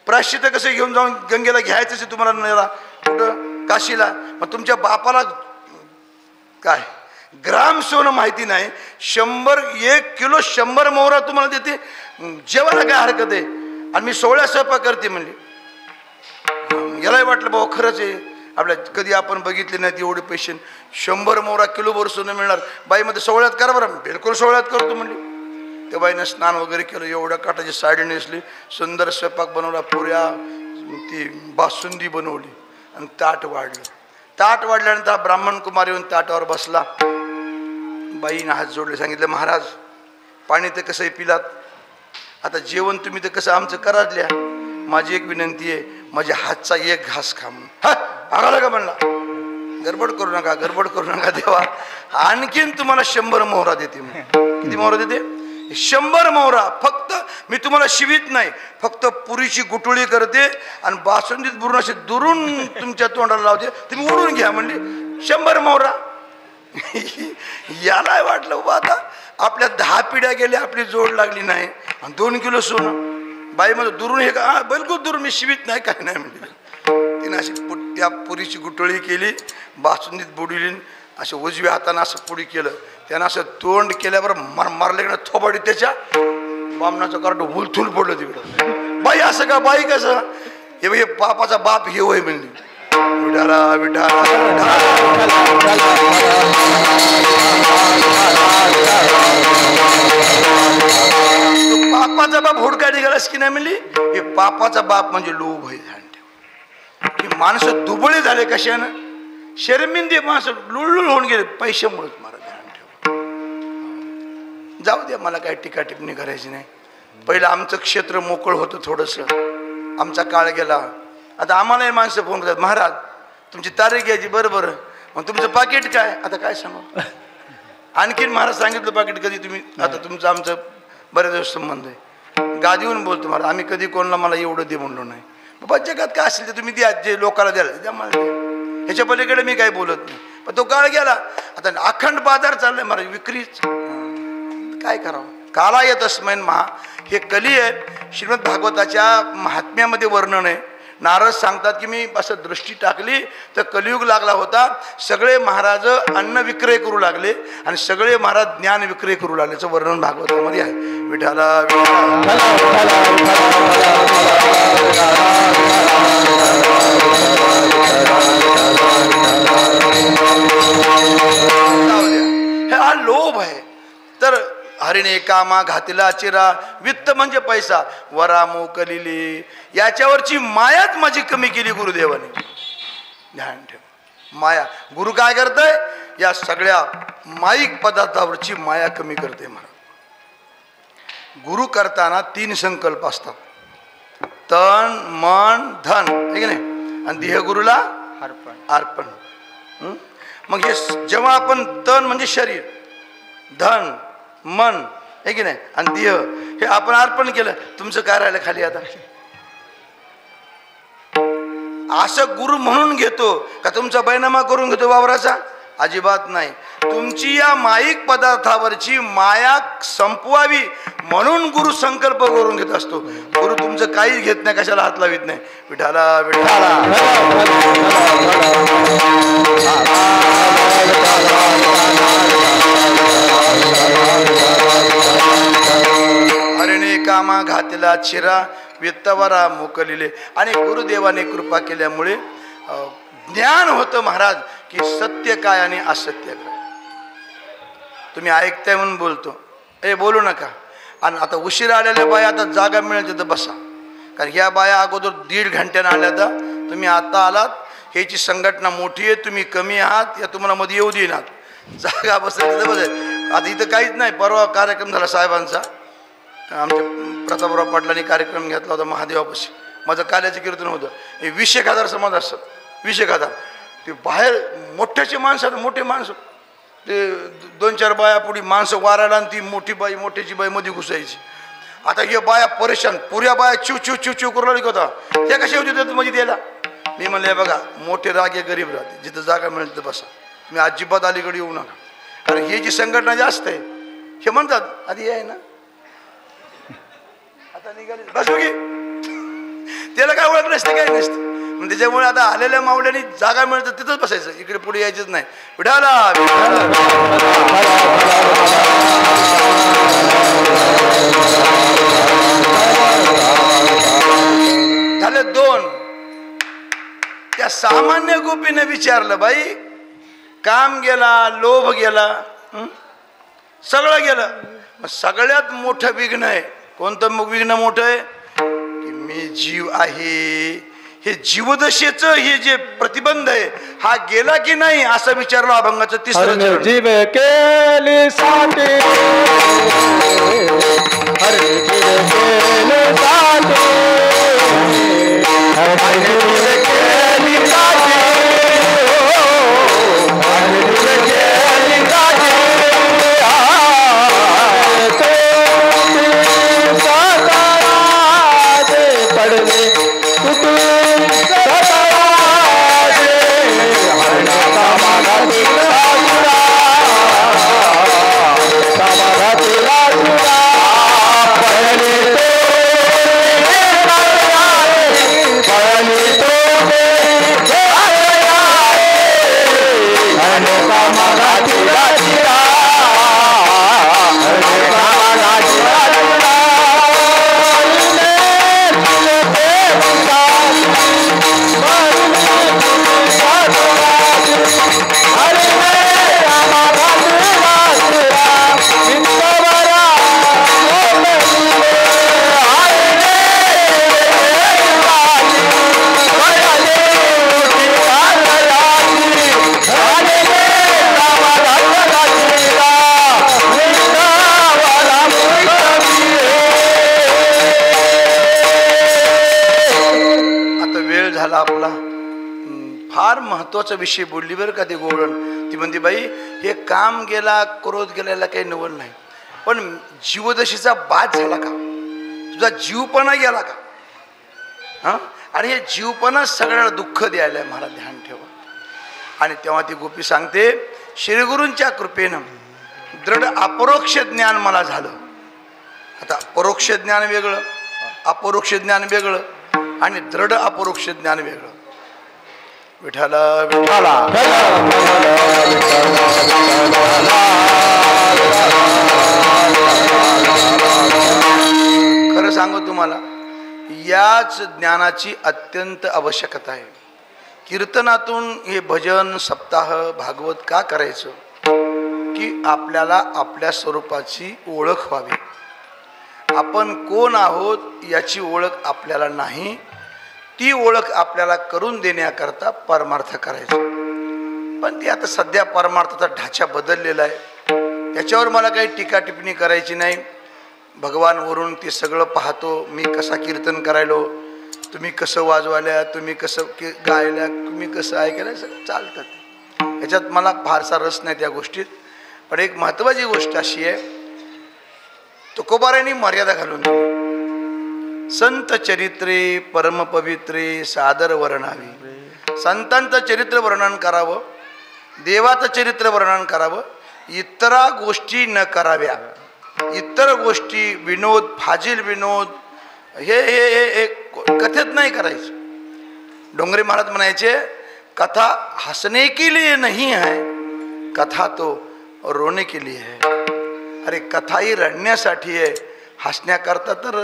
प्रायश्चित कसं घेऊन जाऊन गंगेला घ्यायचं तुम्हाला नेला कुठं काशीला मग तुमच्या बापाला काय ग्राम सोनं माहिती नाही 1 किलो 100 मोहरा तुम्हाला देते जेवायला काय हरकत आहे आणि मी 16 स्वयंपाक करते म्हणली यालाही वाटलं भाऊ खरंच आहे आपल्या कधी आपण बघितले नाही एवढे पैसे 100 मोहरा किलोभर सोनं मिळणार बाईमध्ये 16 करा बरं बिलकुल 16 करतो म्हणली त्या बाईनं स्नान वगैरे केलं एवढ्या काटाची साडी नेसली सुंदर स्वयंपाक बनवला पुऱ्या ती बासुंदी बनवली आणि ताट वाढल्यानंतर ब्राह्मण कुमार येऊन ताटावर बसला बाईनं हात जोडले सांगितलं महाराज पाणी तर कसंही पिलात आता जेवण तुम्ही तर कसं आमचं कराजल्या माझी एक विनंती आहे माझ्या हातचा एक घास खा म्हणून आगाला का म्हणला गडबड करू नका देवा आणखीन तुम्हाला 100 मोहरा देते किती मोहरा देते 100 मोहरा फक्त मी तुम्हाला शिवीत नाही फक्त पुरीची गुटुळी करते आणि बासुंदीत बुरून असे दुरून तुमच्या तोंडाला लावते तुम्ही ओढून घ्या म्हणली 100 मोहरा याला वाटलं बा आता आपल्या 10 पिढ्या गेल्या आपली जोड लागली नाही आणि 2 किलो सोनं बाई मध्ये दुरून हे का बिलकुल दुरून मी शिवीत नाही काय नाही म्हणली तिने अशी त्या पुरीची गुटळी केली बासुंदीत बुडवली असं उजव्या हातानं असं पुढे केलं, त्यानं असं तोंड केल्यावर मारले की थोबाडी त्याच्या बामणाचं कार्ड उलथून पडलं तिकडं. बाई असं का, बाई कसं, हे पापाचा बाप हे होय म्हणली. विठाला विठाला पापाचा बाप हुडका निघालास की नाही म्हणली. हे पापाचा बाप म्हणजे लोभ आहे. की माणसं दुबळे झाले कशानं, शर्मिंदे माणसं लुळलुळ होऊन गेले पैशामुळेच. मला ध्यान ठेव, जाऊ द्या, मला काय टीका टिप्पणी करायची नाही. पहिलं आमचं क्षेत्र मोकळ होतं थोडंसं, आमचा काळ गेला. आता आम्हालाही माणसं फोन करतात, महाराज तुमची तारीख घ्यायची. बरं मग तुमचं पाकिट काय, आता काय सांगू. आणखीन महाराज सांगितलं पाकिट कधी तुम्ही, आता तुमचं आमचं बरेच दिवस संबंध आहे. गादीहून बोलतो महाराज, आम्ही कधी कोणाला मला एवढं दे म्हणलो नाही. बाबा जगात काय असेल ते तुम्ही द्या, जे लोकाला द्याल द्या मला द्या. ह्याच्या पलीकडे मी काही बोलत नाही. पण तो काळ गेला, आता अखंड बाजार चाललाय महाराज, विक्रीच. काय करावं, काला येत अस्मैन महा, हे कली आहे. श्रीमद भागवताच्या महात्म्यामध्ये वर्णन आहे. नारद सांगतात की मी असं दृष्टी टाकली तर कलियुग लागला होता. सगळे महाराज अन्न विक्रय करू लागले आणि सगळे महाराज ज्ञान विक्रय करू लागल्याचं वर्णन भागवतामध्ये आहे. विठाला हा लोभ आहे. तर हरिणे कामा घातिला चिरा, वित्त म्हणजे पैसा, वरा मोकलिली, याच्यावरची मायाच माझी कमी केली गुरुदेवाने. ध्यान ठेव, माया. गुरु काय करतय, या सगळ्या माईक पदार्थावरची माया कमी करते. मला गुरु करताना 3 संकल्प असतात, तन मन धन, आहे की नाही, आणि देह गुरुला अर्पण. मग हे जेव्हा आपण तन म्हणजे शरीर, धन मन, आहे की नाही, आणि देह हे आपण अर्पण केलं, तुमचं काय राहिलं खाली. आता असं गुरु म्हणून घेतो का तुमचा बैनामा करून घेतो वावराचा, अजिबात नाही. तुमची या माईक पदार्थावरची माया संपवावी म्हणून गुरु संकल्प करून घेत असतो. गुरु तुमचं काहीच घेत नाही, कशाला हात लावित नाही. विठाला विठाला हरिणे कामा घातला चिरा, वित्तवरा मोकलिले. आणि गुरुदेवाने कृपा केल्यामुळे ज्ञान होतं महाराज की सत्य काय आणि असत्य काय. तुम्ही ऐकताय म्हणून बोलतो, बोलू नका. आणि आता उशीर आलेल्या बाया, आता जागा मिळेल तिथं बसा, कारण ह्या बाया अगोदर 1.5 घंट्यानं आल्या. तर तुम्ही आता आलात, ह्याची संघटना मोठी आहे, तुम्ही कमी आहात, या तुम्हाला मध्ये येऊ देणार. जागा बसेल तिथं बसेल. आता इथं काहीच नाही. परवा कार्यक्रम झाला साहेबांचा, आमच्या प्रतापराव पाटलांनी कार्यक्रम घेतला होता महादेवापाशी. माझं कार्याचं कीर्तन होतं. 20,000 समाज असतात, 20,000. ते बाहेर मोठ्याचे माणसं, मोठे माणसं, ते 2-4 बाया पुढे माणसं वारायला, आणि ती मोठी बाई मोठ्याची बाई मध्ये घुसायची. आता हे बाया परेशान, पुऱ्या बाया चिव चिव चिव चिव करू लागली होता. त्या कशा होती मध्ये द्यायला. मी म्हणले बघा, मोठे रागे गरीब राहते, जिथं जागा मिळेल तिथं बसा, मी अजिबात अलीकडे येऊ नका. कारण ही जी संघटना जास्त आहे, हे म्हणतात आधी आहे ना, आता निघाले बसू की, त्याला काय ओळख नसते, काय नसते. मग त्याच्यामुळे आता आलेल्या माऊल्यानी जागा मिळतं तिथंच बसायचं, इकडे पुढे यायचंच नाही. विठाला झाले 2. त्या सामान्य गोपीने विचारलं, बाई काम गेला, लोभ गेला, सगळं गेलं, मग सगळ्यात मोठं विघ्न आहे कोणतं. मग विघ्न मोठं आहे की मी जीव आहे, हे जीवदशेचं हे जे प्रतिबंध आहे हा गेला की नाही असं विचारलं अभंगाचं 3रं चरण. जीव केली साठी, हरे जीव केली साठी, हरे जीव केली साठी, हरे जीव केली साठी, पडले समाधान फार महत्वाचा विषय बोलली बरं का ते गोवळण. ती म्हणते बाई हे काम गेला क्रोध गेल्याला काही नवल नाही, पण जीवदशेचा बाद झाला का, तुझा जीवपणा गेला का? हां, आणि हे जीवपणा सगळ्याला दुःख द्यायला मला ध्यान ठेवा. आणि तेव्हा ती गोपी सांगते श्रीगुरूंच्या कृपेनं दृढ अपरोक्ष ज्ञान मला झालं. आता परोक्ष ज्ञान वेगळं, अपरोक्ष ज्ञान वेगळं आणि दृढ अपरोक्ष ज्ञान वेगळं. विठाला विठाला खरं सांगू तुम्हाला, याच ज्ञानाची अत्यंत आवश्यकता आहे. कीर्तनातून हे भजन सप्ताह भागवत का करायचं की आपल्याला आपल्या स्वरूपाची ओळख व्हावी. आपण कोण आहोत याची ओळख आपल्याला नाही, ती ओळख आपल्याला करून देण्याकरता परमार्थ करायचा. पण ती आता सध्या परमार्थाचा ढाचा बदललेला आहे, त्याच्यावर मला काही टीका टिप्पणी करायची नाही. भगवान वरून ते सगळं पाहतो. मी कसा कीर्तन करायलो, तुम्ही कसं वाजवायला, तुम्ही कसं गायल्या, तुम्ही कसं ऐकायला, सगळं चालतं. याच्यात मला फारसा रस नाही त्या गोष्टीत. पण एक महत्त्वाची गोष्ट अशी आहे, तुकोबारायांनी मर्यादा घालून दिली. संत चरित्रे परम पवित्रे सादर वर्णावी. संतांचं चरित्र वर्णन करावं, देवाचं चरित्र वर्णन करावं, इतरा गोष्टी न कराव्या. इतर गोष्टी विनोद, फाजील विनोद हे हे हे कथेत नाही करायचे. डोंगरे महाराज म्हणायचे कथा हसने के लिए नहीं है, कथा तो रोने के लिए है. अरे कथा ही रडण्यासाठी आहे, हसण्याकरता तर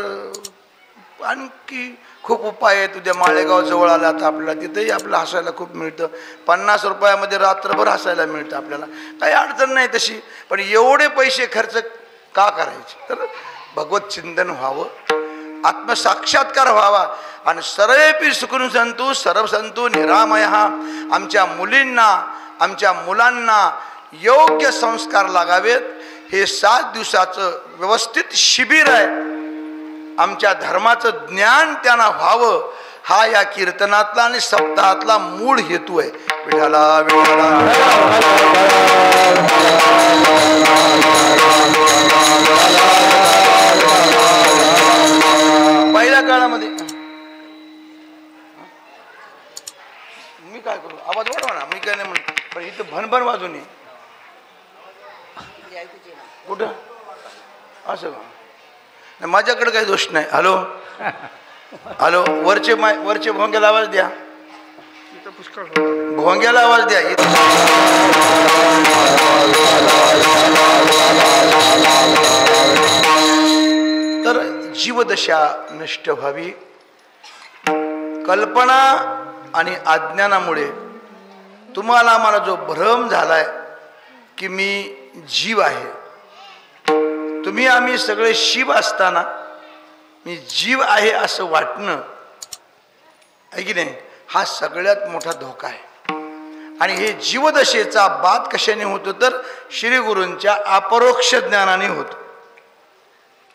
आणखी खूप उपाय आहे. तुझ्या माळेगाव जवळ आला तर आपल्याला तिथेही आपलं हसायला खूप मिळतं. 50 रुपयामध्ये रात्रभर हसायला मिळतं आपल्याला, काही अडचण नाही तशी. पण एवढे पैसे खर्च का करायचे? तर भगवत चिंतन व्हावं, आत्मसाक्षात्कार व्हावा. आणि सर्वेपी सुखून संतु सर्व संतु निरामय. आमच्या मुलींना आमच्या मुलांना योग्य संस्कार लागावेत. हे 7 दिवसाचं व्यवस्थित शिबिर आहे. आमच्या धर्माचं ज्ञान त्यांना व्हावं, हा या कीर्तनातला आणि सप्ताहातला मूळ हेतू आहे. विठाला विठाला पहिल्या काळामध्ये मी काय करू, आवाज वाढवा ना, मी काय नाही म्हणतो. पण इथं भनभन वाजून ये कुठं असं का? माझ्याकडे काही दोष नाही. हॅलो हॅलो, वरचे भोंग्याला आवाज द्या, भोंग्याला आवाज द्या. तर जीवदशा नष्ट व्हावी. कल्पना आणि अज्ञानामुळे तुम्हाला मला जो भ्रम झालाय की मी जीव आहे, तुम्ही आम्ही सगळे शिव असताना मी जीव आहे असं वाटणं आहे की नाही, हा सगळ्यात मोठा धोका आहे. आणि हे जीवदशेचा बाद कशाने होतो तर श्री गुरूंच्या अपरोक्ष ज्ञानाने होतो.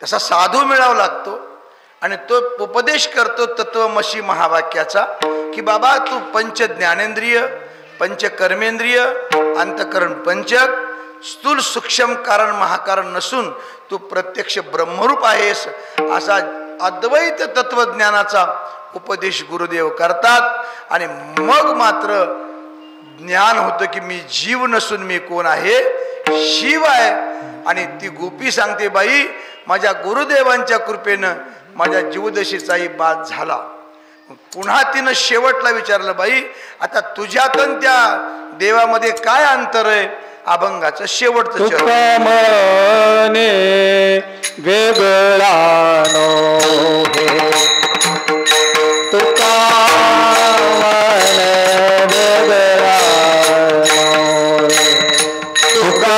तसा साधू मिळावा लागतो आणि तो उपदेश करतो तत्वमसी महावाक्याचा की बाबा तू पंच ज्ञानेंद्रिय, पंच कर्मेंद्रिय, अंतकरण पंचक, स्थूल सूक्ष्म कारण महाकारण नसून तू प्रत्यक्ष ब्रह्मरूप आहेस, असा अद्वैत तत्वज्ञानाचा उपदेश गुरुदेव करतात. आणि मग मात्र ज्ञान होतं की मी जीव नसून मी कोण आहे, शिव आहे. आणि ती गोपी सांगते बाई माझ्या गुरुदेवांच्या कृपेनं माझ्या जीवदशेचाही बाद झाला. पुन्हा तिनं शेवटला विचारलं बाई आता तुझ्यात आणि त्या देवामध्ये काय अंतर आहे? अभंगाचं शेवटचं चरण वेगळा नो हे तुका वेगळा तुका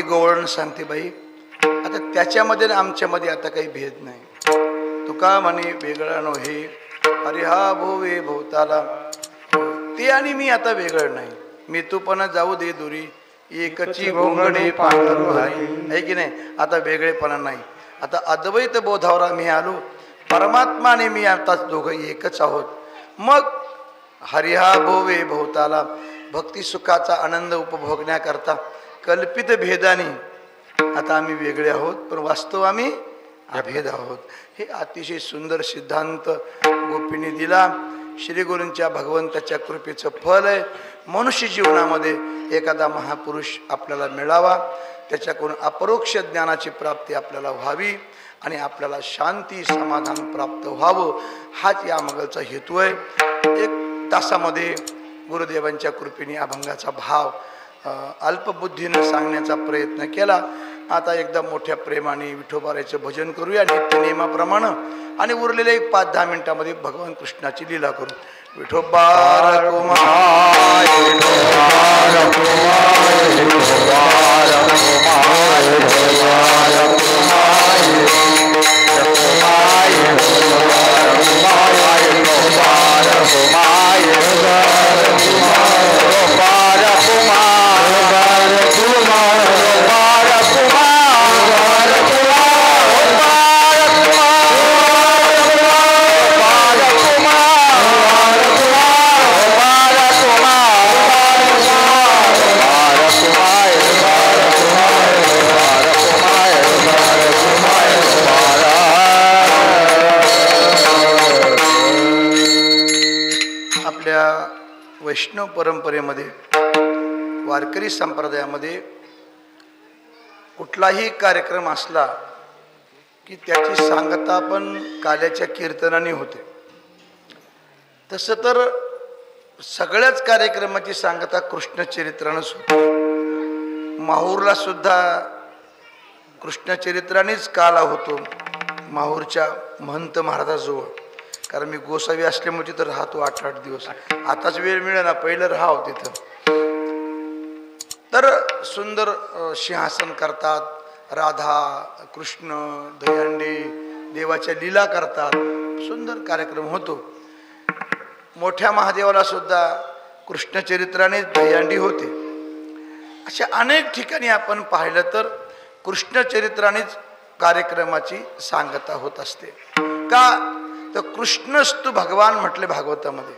गवळण सांगते बाई. आता त्याच्यामध्ये आणि आमच्यामध्ये आता काही भेद नाही. तुका म्हणे वेगळा नव्हे अरे हा भोवे भोवताला, ते आणि मी आता वेगळं नाही. मी तू पण जाऊ दे दुरी एकची घोंगडे पांघरू हरी, आहे की नाही. आता वेगळेपणा नाही. आता अद्वैत बोधावर आम्ही आलो. परमात्मा आणि मी आताच दोघं एकच आहोत. मग हरिहा भोवे भोवताला, भक्ती सुखाचा आनंद उपभोगण्याकरता कल्पित भेदाने आता आम्ही वेगळे आहोत, पण वास्तव आम्ही अभेद आहोत. हे अतिशय सुंदर सिद्धांत गोपींनी दिला. श्री गुरूंच्या भगवंताच्या कृपेचं फल आहे. मनुष्य जीवनामध्ये एखादा महापुरुष आपल्याला मिळावा, त्याच्याकडून अपरोक्ष ज्ञानाची प्राप्ती आपल्याला व्हावी आणि आपल्याला शांती समाधान प्राप्त व्हावं, हाच या मागचा हेतू आहे. 1 तासामध्ये गुरुदेवांच्या कृपेने अभंगाचा भाव अल्पबुद्धीनं सांगण्याचा प्रयत्न केला. आता एकदा मोठ्या प्रेमाने विठोबाराचं भजन करूया नित्य नियमाप्रमाणे, आणि उरलेल्या 5-10 मिनिटांमध्ये भगवान कृष्णाची लीला करू. विठोबार कुमार वैष्णव परंपरेमध्ये वारकरी संप्रदायामध्ये कुठलाही कार्यक्रम असला की त्याची सांगता पण काल्याच्या कीर्तनाने होते. तसं तर सगळ्याच कार्यक्रमाची सांगता कृष्णचरित्रानंच होते. माहूरला सुद्धा कृष्णचरित्रानेच काला होतो माहूरच्या महंत महाराजाजवळ. कारण मी गोसावी असल्यामुळे तिथं राहतो 8-8 दिवस. आताच वेळ मिळेना, पहिलं राहाव तिथं. तर सुंदर सिंहासन करतात, राधा कृष्ण दहीहंडी देवाच्या लीला करतात, सुंदर कार्यक्रम होतो. मोठ्या महादेवाला सुद्धा कृष्णचरित्राने दहीहंडी होते. अशा अनेक ठिकाणी आपण पाहिलं तर कृष्णचरित्रानेच कार्यक्रमाची सांगता होत असते. का तर कृष्णस्तु भगवान म्हटले भागवतामध्ये.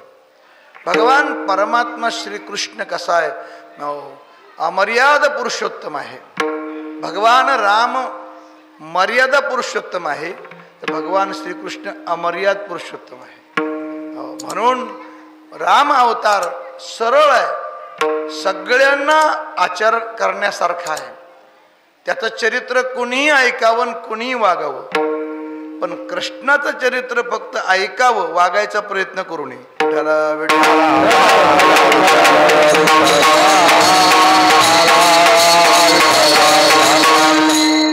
भगवान परमात्मा श्रीकृष्ण कसा आहे, अमर्याद पुरुषोत्तम आहे. भगवान राम मर्यादा पुरुषोत्तम आहे, तर भगवान श्रीकृष्ण अमर्याद पुरुषोत्तम आहे. म्हणून राम अवतार सरळ आहे, सगळ्यांना आचार करण्यासारखा आहे. त्याचं चरित्र कुणीही ऐकावं कुणीही वागावं, पण कृष्णाचं चरित्र फक्त ऐकावं, वागायचा प्रयत्न करू नये.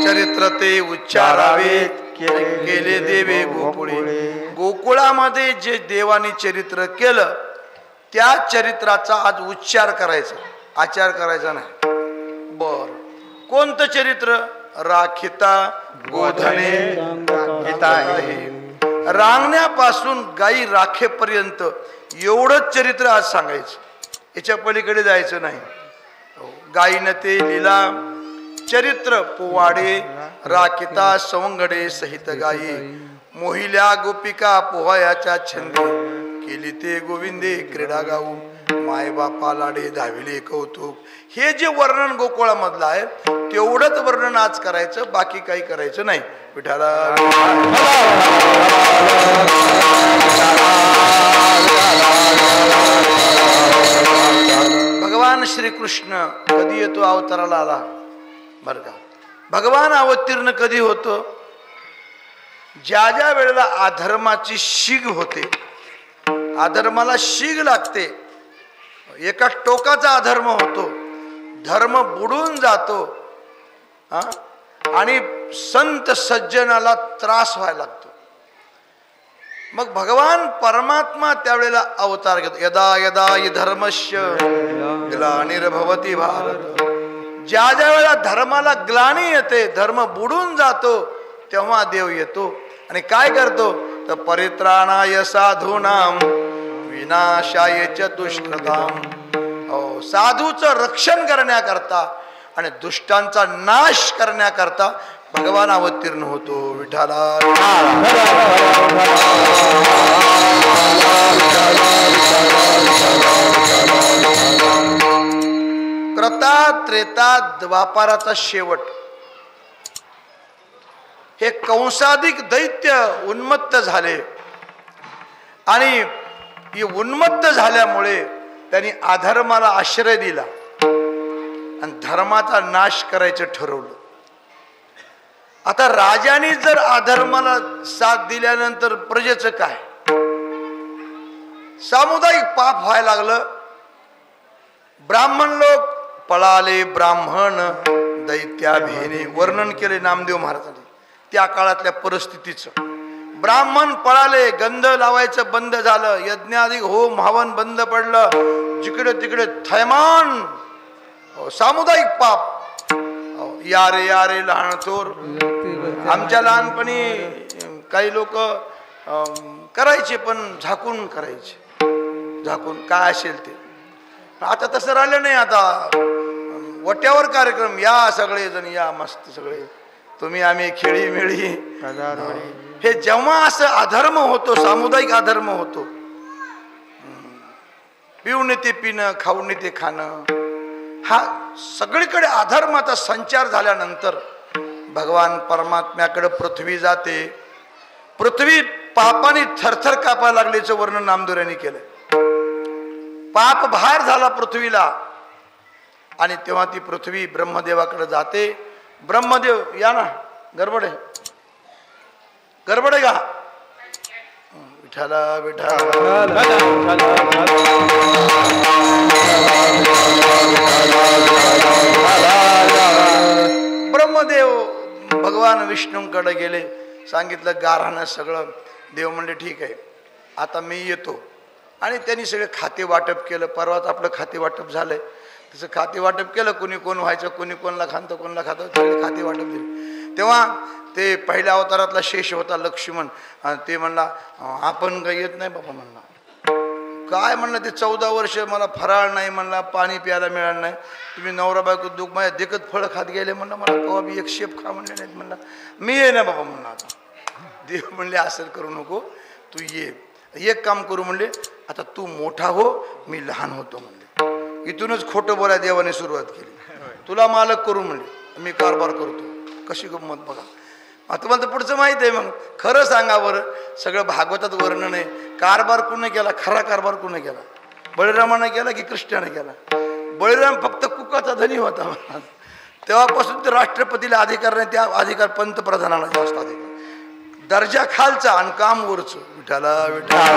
चरित्र ते उच्चारावे केले देवे गोकुळे. गोकुळामध्ये जे देवानी चरित्र केलं त्या चरित्राचा आज उच्चार करायचा, आचार करायचा नाही. बर कोणतं चरित्र? राखिता गोधने गीता आहे. रांगण्यापासून गाई राखेपर्यंत एवढंच चरित्र आज सांगायचं, याच्या पलीकडे जायचं नाही. गायीनं ते लीला चरित्र पोवाडे राखिता सवंगडे सहित गायी. मोहिल्या गोपिका पोहायाच्या छंदे केली ते गोविंदे क्रीडा गाऊ. माय बापा लाडे धाविले कौतुक. हे जे वर्णन गोकुळामधलं आहे तेवढंच वर्णन आज करायचं, बाकी काही करायचं नाही. विठाला भगवान श्रीकृष्ण कधी येतो अवताराला आला बरं का. भगवान अवतीर्ण कधी होतो? ज्या ज्या वेळेला अधर्माची शीग होते, अधर्माला शीग लागते, एका टोकाचा अधर्म होतो, धर्म बुडून जातो आणि संत सज्जनाला त्रास व्हायला लागतो. मग भगवान परमात्मा त्यावेळेला अवतार घेतो. यदा यदा हि धर्मस्य ग्लानिर्भवति भारत. ज्या ज्या वेळेला धर्माला ग्लानी येते, धर्म बुडून जातो, तेव्हा देव येतो आणि काय करतो तर परित्राणाय साधूनाम विनाशाय च दुष्कृताम. साधूचं रक्षण करण्याकरता आणि दुष्टांचा नाश करण्याकरता भगवान अवतीर्ण होतो. विठ्ठला कृता त्रेता द्वापाराचा शेवट. हे कंसाधिक दैत्य उन्मत्त झाले आणि ही उन्मत्त झाल्यामुळे त्यांनी अधर्माला आश्रय दिला आणि धर्माचा नाश करायचं ठरवलं. आता राजाने जर अधर्माला साथ दिल्यानंतर प्रजेचं काय? सामुदायिक पाप व्हायला लागलं. ब्राह्मण लोक पळाले, ब्राह्मण दैत्याभेने. वर्णन केले नामदेव महाराजांनी त्या काळातल्या परिस्थितीचं. ब्राह्मण पळाले, गंध लावायचं बंद झालं, यज्ञाधिक होम हवन बंद पडलं, जिकडे तिकडे थैमान. सामुदायिक पाप. यारे यारे लहान थोर. आमच्या लहानपणी काही लोक करायचे पण झाकून करायचे, झाकून काय असेल ते. आता तसं राहिलं नाही. आता वट्यावर कार्यक्रम, या सगळे जण या, मस्त सगळे तुम्ही आम्ही खेळी मिळी. हे जेव्हा असं अधर्म होतो, सामुदायिक अधर्म होतो, पिऊन ते पिणं, खाऊन ते खाणं, हा सगळीकडे अधर्माचा संचार झाल्यानंतर भगवान परमात्म्याकडे पृथ्वी जाते. पृथ्वी पापाने थरथर कापायला लागल्याचं वर्णन नामदेवांनी केलं. पाप भार झाला पृथ्वीला आणि तेव्हा ती पृथ्वी ब्रह्मदेवाकडे जाते. ब्रह्मदेव या ना, गडबड आहे, गडबड आहे का? विठाला विठाला ब्रह्मदेव भगवान विष्णूंकडे गेले, सांगितलं गारहाणं सगळं. देव म्हणले ठीक आहे, आता मी येतो. आणि त्यांनी सगळे खाते वाटप केलं. परवाच आपलं खाते वाटप झालंय, तसं खाते वाटप केलं. कोणी कोण व्हायचं, कोणी कोणला खातं, कोणला खातं, सगळे खाते वाटप दिले. तेव्हा ते पहिल्या अवतारातला शेष होता लक्ष्मण, ते म्हणला आपण काही येत नाही बाबा. म्हणला काय? म्हणलं ते 14 वर्ष मला फराळ नाही, म्हणला पाणी प्यायला मिळालं नाही, तुम्ही नवरा बायको दुःख माझ्या देखत फळं खात गेले. म्हणलं मला कवा बी एक शेप खा म्हणले नाहीत. म्हणला मी ये ना बाबा. म्हणलं आता देव म्हणले असं करू नको, तू ये. एक काम करू म्हणले, आता तू मोठा हो, मी लहान होतो म्हणले. इथूनच खोटं बोलाय देवाने सुरुवात केली. तुला मालक करू म्हणले, मी कारभार करतो. कशी गंमत बघा. तुम्हाला तर पुढचं माहित आहे. मग खरं सांगा बरं, सगळं भागवतात वर्णन आहे. कारभार कोणी केला? खरा कारभार कोणी केला? बळीरामाने केला की कृष्णाने केला? बळीराम फक्त कुकाचा धनी होता. तेव्हापासून ते राष्ट्रपतीला अधिकार नाही, त्या अधिकार पंतप्रधानाला जास्त अधिकार. दर्जा खालचा आणि काम वरचं. विठाला विठाला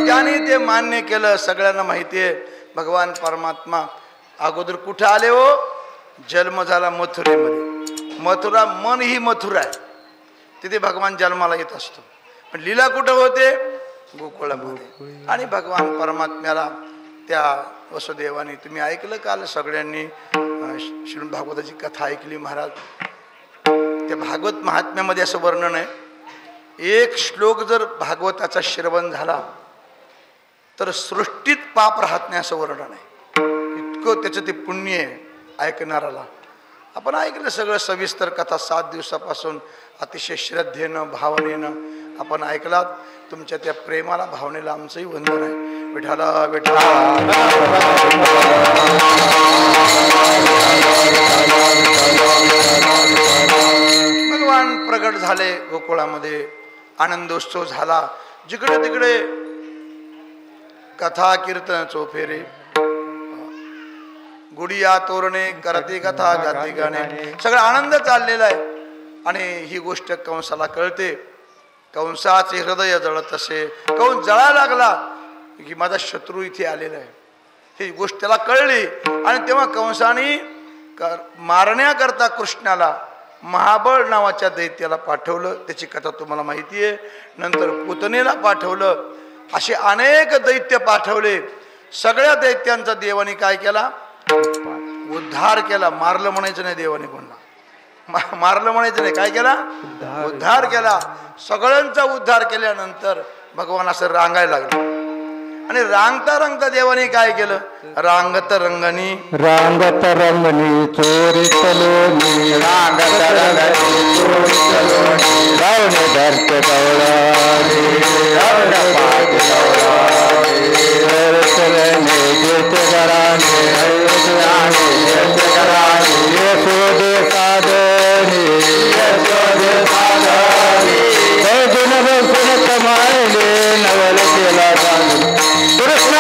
त्याने ते मान्य केलं. सगळ्यांना माहिती आहे भगवान परमात्मा अगोदर कुठे आले हो? जन्म झाला मथुरेमध्ये. मथुरा मन ही मथुरा आहे, तिथे भगवान जन्माला येत असतो. पण लीला कुठं होते? गोकुळामध्ये. आणि भगवान परमात्म्याला त्या वसुदेवाने, तुम्ही ऐकलं काल सगळ्यांनी श्रीमद भागवताची कथा ऐकली महाराज. त्या भागवत महात्म्यामध्ये असं वर्णन आहे, एक श्लोक जर भागवताचा श्रवण झाला तर सृष्टीत पाप राहत नाही असं वर्णन आहे. इतकं त्याचं ते पुण्य आहे ऐकणाराला. आपण ऐकलं सगळं सविस्तर कथा 7 दिवसापासून अतिशय श्रद्धेनं भावनेनं आपण ऐकलात. तुमच्या त्या प्रेमाला भावनेला आमचंही वंदन आहे. विठाला विठा भगवान प्रगट झाले गोकुळामध्ये. आनंदोत्सव झाला. जिकडे तिकडे कथा कीर्तन चोफेरे, गुडिया तोरणे, करते कथा गाते गाणे, सगळा आनंद चाललेला आहे. आणि ही गोष्ट कंसाला कळते. कंसाचे हृदय जळत असे. कंस जळायला लागला की माझा शत्रू इथे आलेला आहे. ही गोष्ट त्याला कळली. आणि तेव्हा कंसाने मारण्याकरता कृष्णाला महाबळ नावाच्या दैत्याला पाठवलं. त्याची कथा तुम्हाला माहिती आहे. नंतर पुतनेला पाठवलं. असे अनेक दैत्य पाठवले. सगळ्या दैत्यांचा देवाने काय केला? उद्धार केला. मारलं म्हणायचं नाही देवाने कोणला, मारलं म्हणायचं नाही. काय केला? उद्धार केला. सगळ्यांचा उद्धार केल्यानंतर भगवान असं रांगायला लागले. आणि रांगता रांगता देवाने काय केलं? रांगत रंगणी रांगत रंगणी चोरी चलोनी रांगत रंगणी चोरी चलोनी रावणे धरते गौराणी रावण पाठ गौराणी चलने जेते घराने अयोध्याने जेते घराने यशोदे साधनी यशोदे साधनी दिन बसून कमायले नवल केला सांग कृष्ण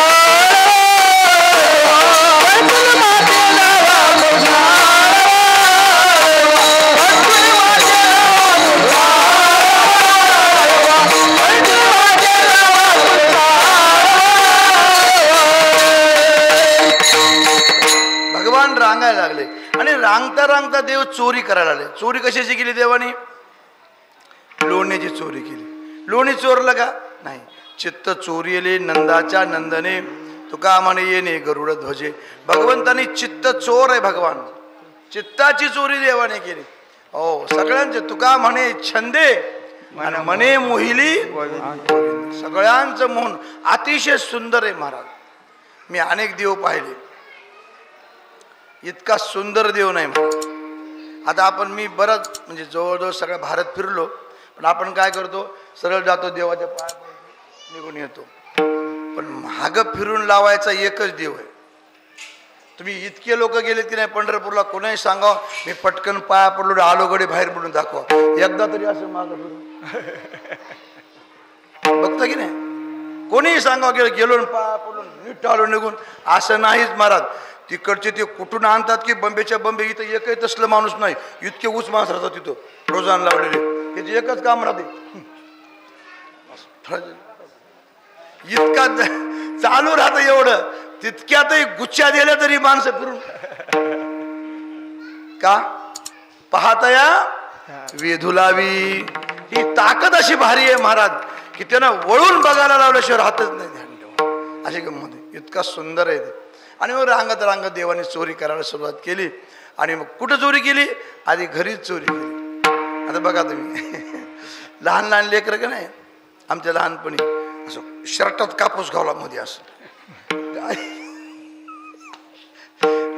भगवान रांगायला लागले. आणि रांगता रांगता देव चोरी करायला लागले. चोरी कशाची केली देवाने? लोण्याची चोरी केली. लोणी चोरलं का? नाही. चित्त चोरीले नंदाच्या नंदने तुका म्हणे येणे गरुड ध्वजे. भगवंताने चित्त चोर आहे. भगवान चित्ताची चोरी देवाने केली. हो, सगळ्यांचे तुका म्हणे छंदे आणि मने मोहिली. सगळ्यांचं मोहन अतिशय सुंदर आहे महाराज. मी अनेक देव पाहिले, इतका सुंदर देव नाही महाराज. आता आपण मी बरंच म्हणजे जवळजवळ सगळं भारत फिरलो, पण आपण काय करतो? सरळ जातो देवाच्या पाया निघून येतो. पण माग फिरून लावायचा एकच देव आहे. तुम्ही इतके लोक गेलेत की नाही पंढरपूरला, कोणाही सांगावं मी पटकन पाया पडलो आलो गडे बाहेर पडून दाखवा, एकदा तरी असं मागं फिरून बघता की नाही? कोणीही सांगावं गेलो पाया पडून नीट आलो निघून, असं नाहीच महाराज. तिकडचे ते कुठून आणतात की बंबेच्या बंबे, इथं एकही तसलं माणूस नाही. इतके ऊस माणूस राहतात तिथं रोजान लावलेले, त्याचे एकच काम राहते. इतका चालू राहतं एवढं, तितक्यातही गुच्छा दिल्या तरी माणसं फिरून का पाहतया वेधुलावी. ही ताकद अशी भारी आहे महाराज की त्यानं वळून बघायला लावल्याशिवाय राहतच नाही ध्यान ठेवून. अशी गंमत आहे. इतका सुंदर आहे ते. आणि मग रांगत रांगत देवाने चोरी करायला सुरुवात केली. आणि मग कुठं चोरी केली? आधी घरीच चोरी केली. आता बघा तुम्ही लहान लहान लेकरं का नाही, आमच्या लहानपणी असं शर्टात कापूस घावला मध्ये असं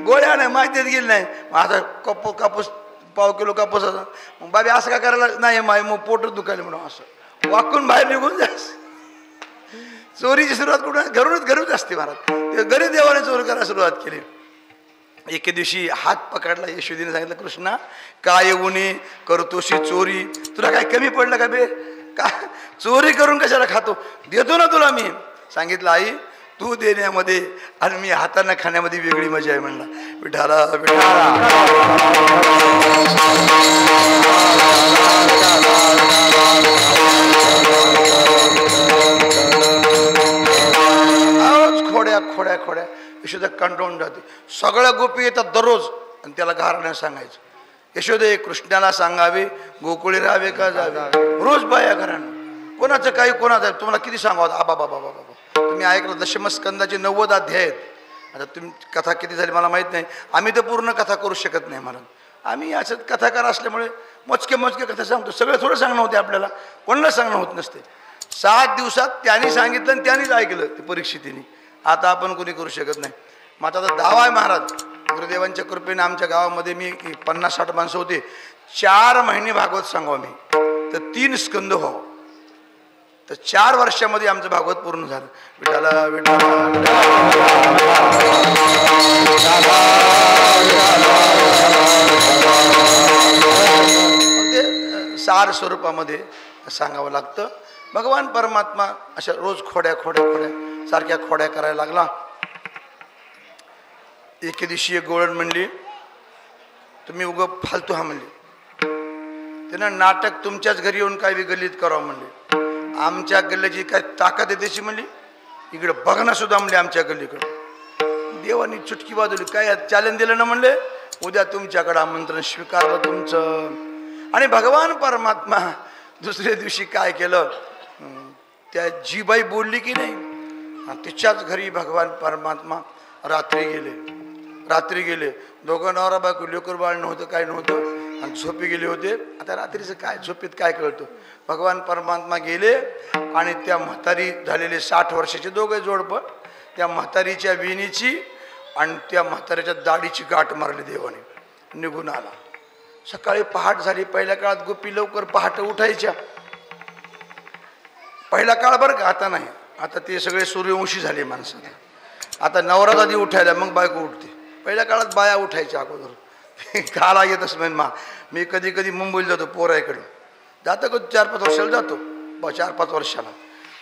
गोळ्या नाही माहितीच गेली नाही. माझा कापूस पाव किलो कापूस असा. मग बाबी असं का करायला नाही माय, मग पोट दुखायला म्हणून असं वाकून बाहेर निघून जायचं. चोरीची सुरुवात कुठं? घरूनच असते महाराज. ते घरी देवाने चोरी करायला सुरुवात केली. एके दिवशी हात पकडला यशोदीने सांगितलं, कृष्णा काय उणे करतोशी चोरी, तुला काय कमी पडलं का बे? का चोरी करून कशाला खातो? देतो ना तुला मी. सांगितलं आई तू देण्यामध्ये आणि मी हाताने खाण्यामध्ये वेगळी मजा आहे म्हणला. विठाला विठाला खोड्या खोड्या खोड्या यशोदा कंटाळून जाते. सगळ्या गोपी येतात दररोज आणि त्याला घराण्याला सांगायचं, यशोदे कृष्णाला सांगावे गोकुळी राहावे का जावे. रोज बाया घराणं. कोणाचं काही कोणाचं तुम्हाला किती सांगावं? आबा बाबा बाबा बाबा. तुम्ही ऐकलं दशमस्कंदाचे 90 अध्याय आहेत. आता तुम्ही कथा किती झाली मला माहीत नाही. आम्ही तर पूर्ण कथा करू शकत नाही महाराज. आम्ही असं कथाकार असल्यामुळे मोजके कथा सांगतो. सगळं थोडं सांगणं होते आपल्याला, कोणाला सांगणं होत नसते. 7 दिवसात त्यांनी सांगितलं आणि त्यांनीच ऐकलं ते परीक्षितीने. आता आपण कोणी करू शकत नाही. माझा आता दावा आहे महाराज, गुरुदेवांच्या कृपेने आमच्या गावामध्ये मी 50-60 माणसं होते. 4 महिने भागवत सांगावं मी तर 3 स्कंद व्हावं, तर 4 वर्षामध्ये आमचं भागवत पूर्ण झालं. विठाला विठाला ते सार स्वरूपामध्ये सांगावं लागतं. भगवान परमात्मा अशा रोज खोड्या सारख्या खोड्या करायला लागला. एके दिवशी एक गोळण म्हणली, तुम्ही उगं फालतू हा म्हणली. त्यानं नाटक तुमच्याच घरी येऊन काय गल्लीत करावं म्हणले. आमच्या गल्लीची काय ताकद आहे त्याची म्हणली. इकडे बघणं सुद्धा म्हणले आमच्या गल्लीकडे. देवानी चुटकी वाजवली. काय चॅलेंज दिलं ना म्हणले, उद्या तुमच्याकडे आमंत्रण स्वीकारलं तुमचं. आणि भगवान परमात्मा दुसऱ्या दिवशी काय केलं, त्या जी बाई बोलली की नाही, तिच्याच घरी भगवान परमात्मा रात्री गेले. दोघं नवरा बायको, लेकर बाळ नव्हतं, काय नव्हतं, आणि झोपी गेले होते. आता रात्रीचं काय, झोपेत काय कळतं. भगवान परमात्मा गेले आणि त्या म्हातारी झालेले 60 वर्षाचे दोघे जोडपं, त्या म्हातारीच्या विणीची आणि त्या म्हातारीच्या दाढीची गाठ मारली देवाने. निघून आला. सकाळी पहाट झाली. पहिल्या काळात गोपी लवकर पहाट उठायच्या. पहिला काळ बरं का, आता नाही. आता ते सगळे सूर्यवंशी झाले माणसं. आता नवरात आधी उठायला, मग बायको उठते. पहिल्या काळात बाया उठायच्या अगोदर. काला येतच नाही. मी कधी कधी मुंबईला जातो पोराकडे, जातो कधी 4-5 वर्षाला जातो, 4-5 वर्षाला.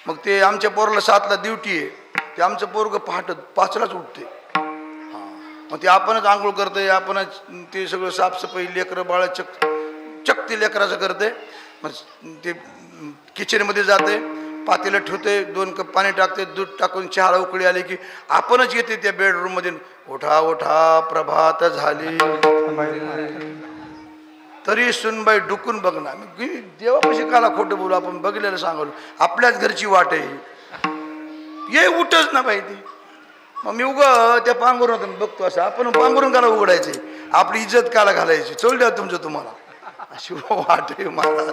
मग ते आमच्या पोराला 7ला ड्युटी आहे. ते आमचं पोरग पहाट 5लाच उठते. मग ते आपणच आंघोळ करते, आपणच ते सगळं साफसफाई, लेकरं बाळ चक ते लेकराचं करते. मग ते किचनमध्ये जाते, पातेलं ठेवते, 2 कप पाणी टाकते, दूध टाकून चहाला उकळी आली की आपणच येते त्या बेडरूममध्ये. उठा उठा प्रभात झाली. तरी सुनबाई डुकून बघणार. देवापाशी काला खोटं बोलू, आपण बघलेलं सांगलो, आपल्याच घरची वाट आहे, ये उठच ना बाई ती. मग मी त्या पांघरून बघतो असं, आपण पांघरून काला उघडायचे, आपली इज्जत काला घालायची, चल द्या तुमचं तुम्हाला, अशी वाट आहे महाराज.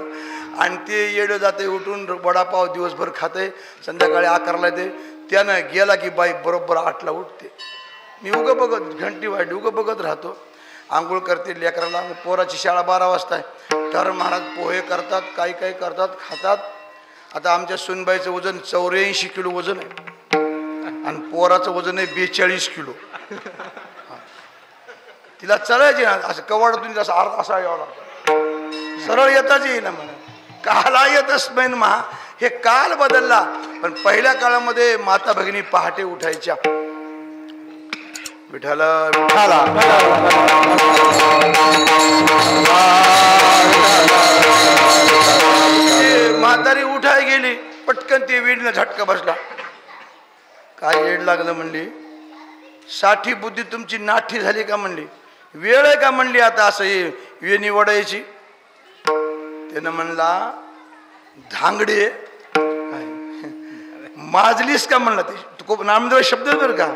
आणि ते येडं जाते, उठून वडापाव दिवसभर खाते, संध्याकाळी 11ला येते. त्यानं गेला की बाई बरोबर 8ला उठते. मी बघत, घंटी वाढली, बघत राहतो. आंघोळ करते, लेकराला. पोराची शाळा 12 वाजता आहे. तर महाराज पोहे करतात, काही करतात, खातात. आता आमच्या सुनबाईचं वजन 84 किलो वजन आहे आणि पोराचं वजन आहे 42 किलो. तिला चढायची ना, असं कवाडातून असा यावं लागतं, सरळ येताच येईना म्हणा. काला येतच नाही महा. हे काल बदलला, पण पहिल्या काळामध्ये माता भगिनी पहाटे उठायच्या. विठाला विठाला म्हातारी उठाय गेली, पटकन ते विडला झटका बसला. काय येड लागलं म्हणली, 60 बुद्धी तुमची नाठी झाली का म्हणली, वेळ आहे का म्हणली आता असं हे वेणी वडायची. त्यानं म्हणला, धांगडे माजलीस का म्हणला. ते खूप नामदेव शब्द बरं का,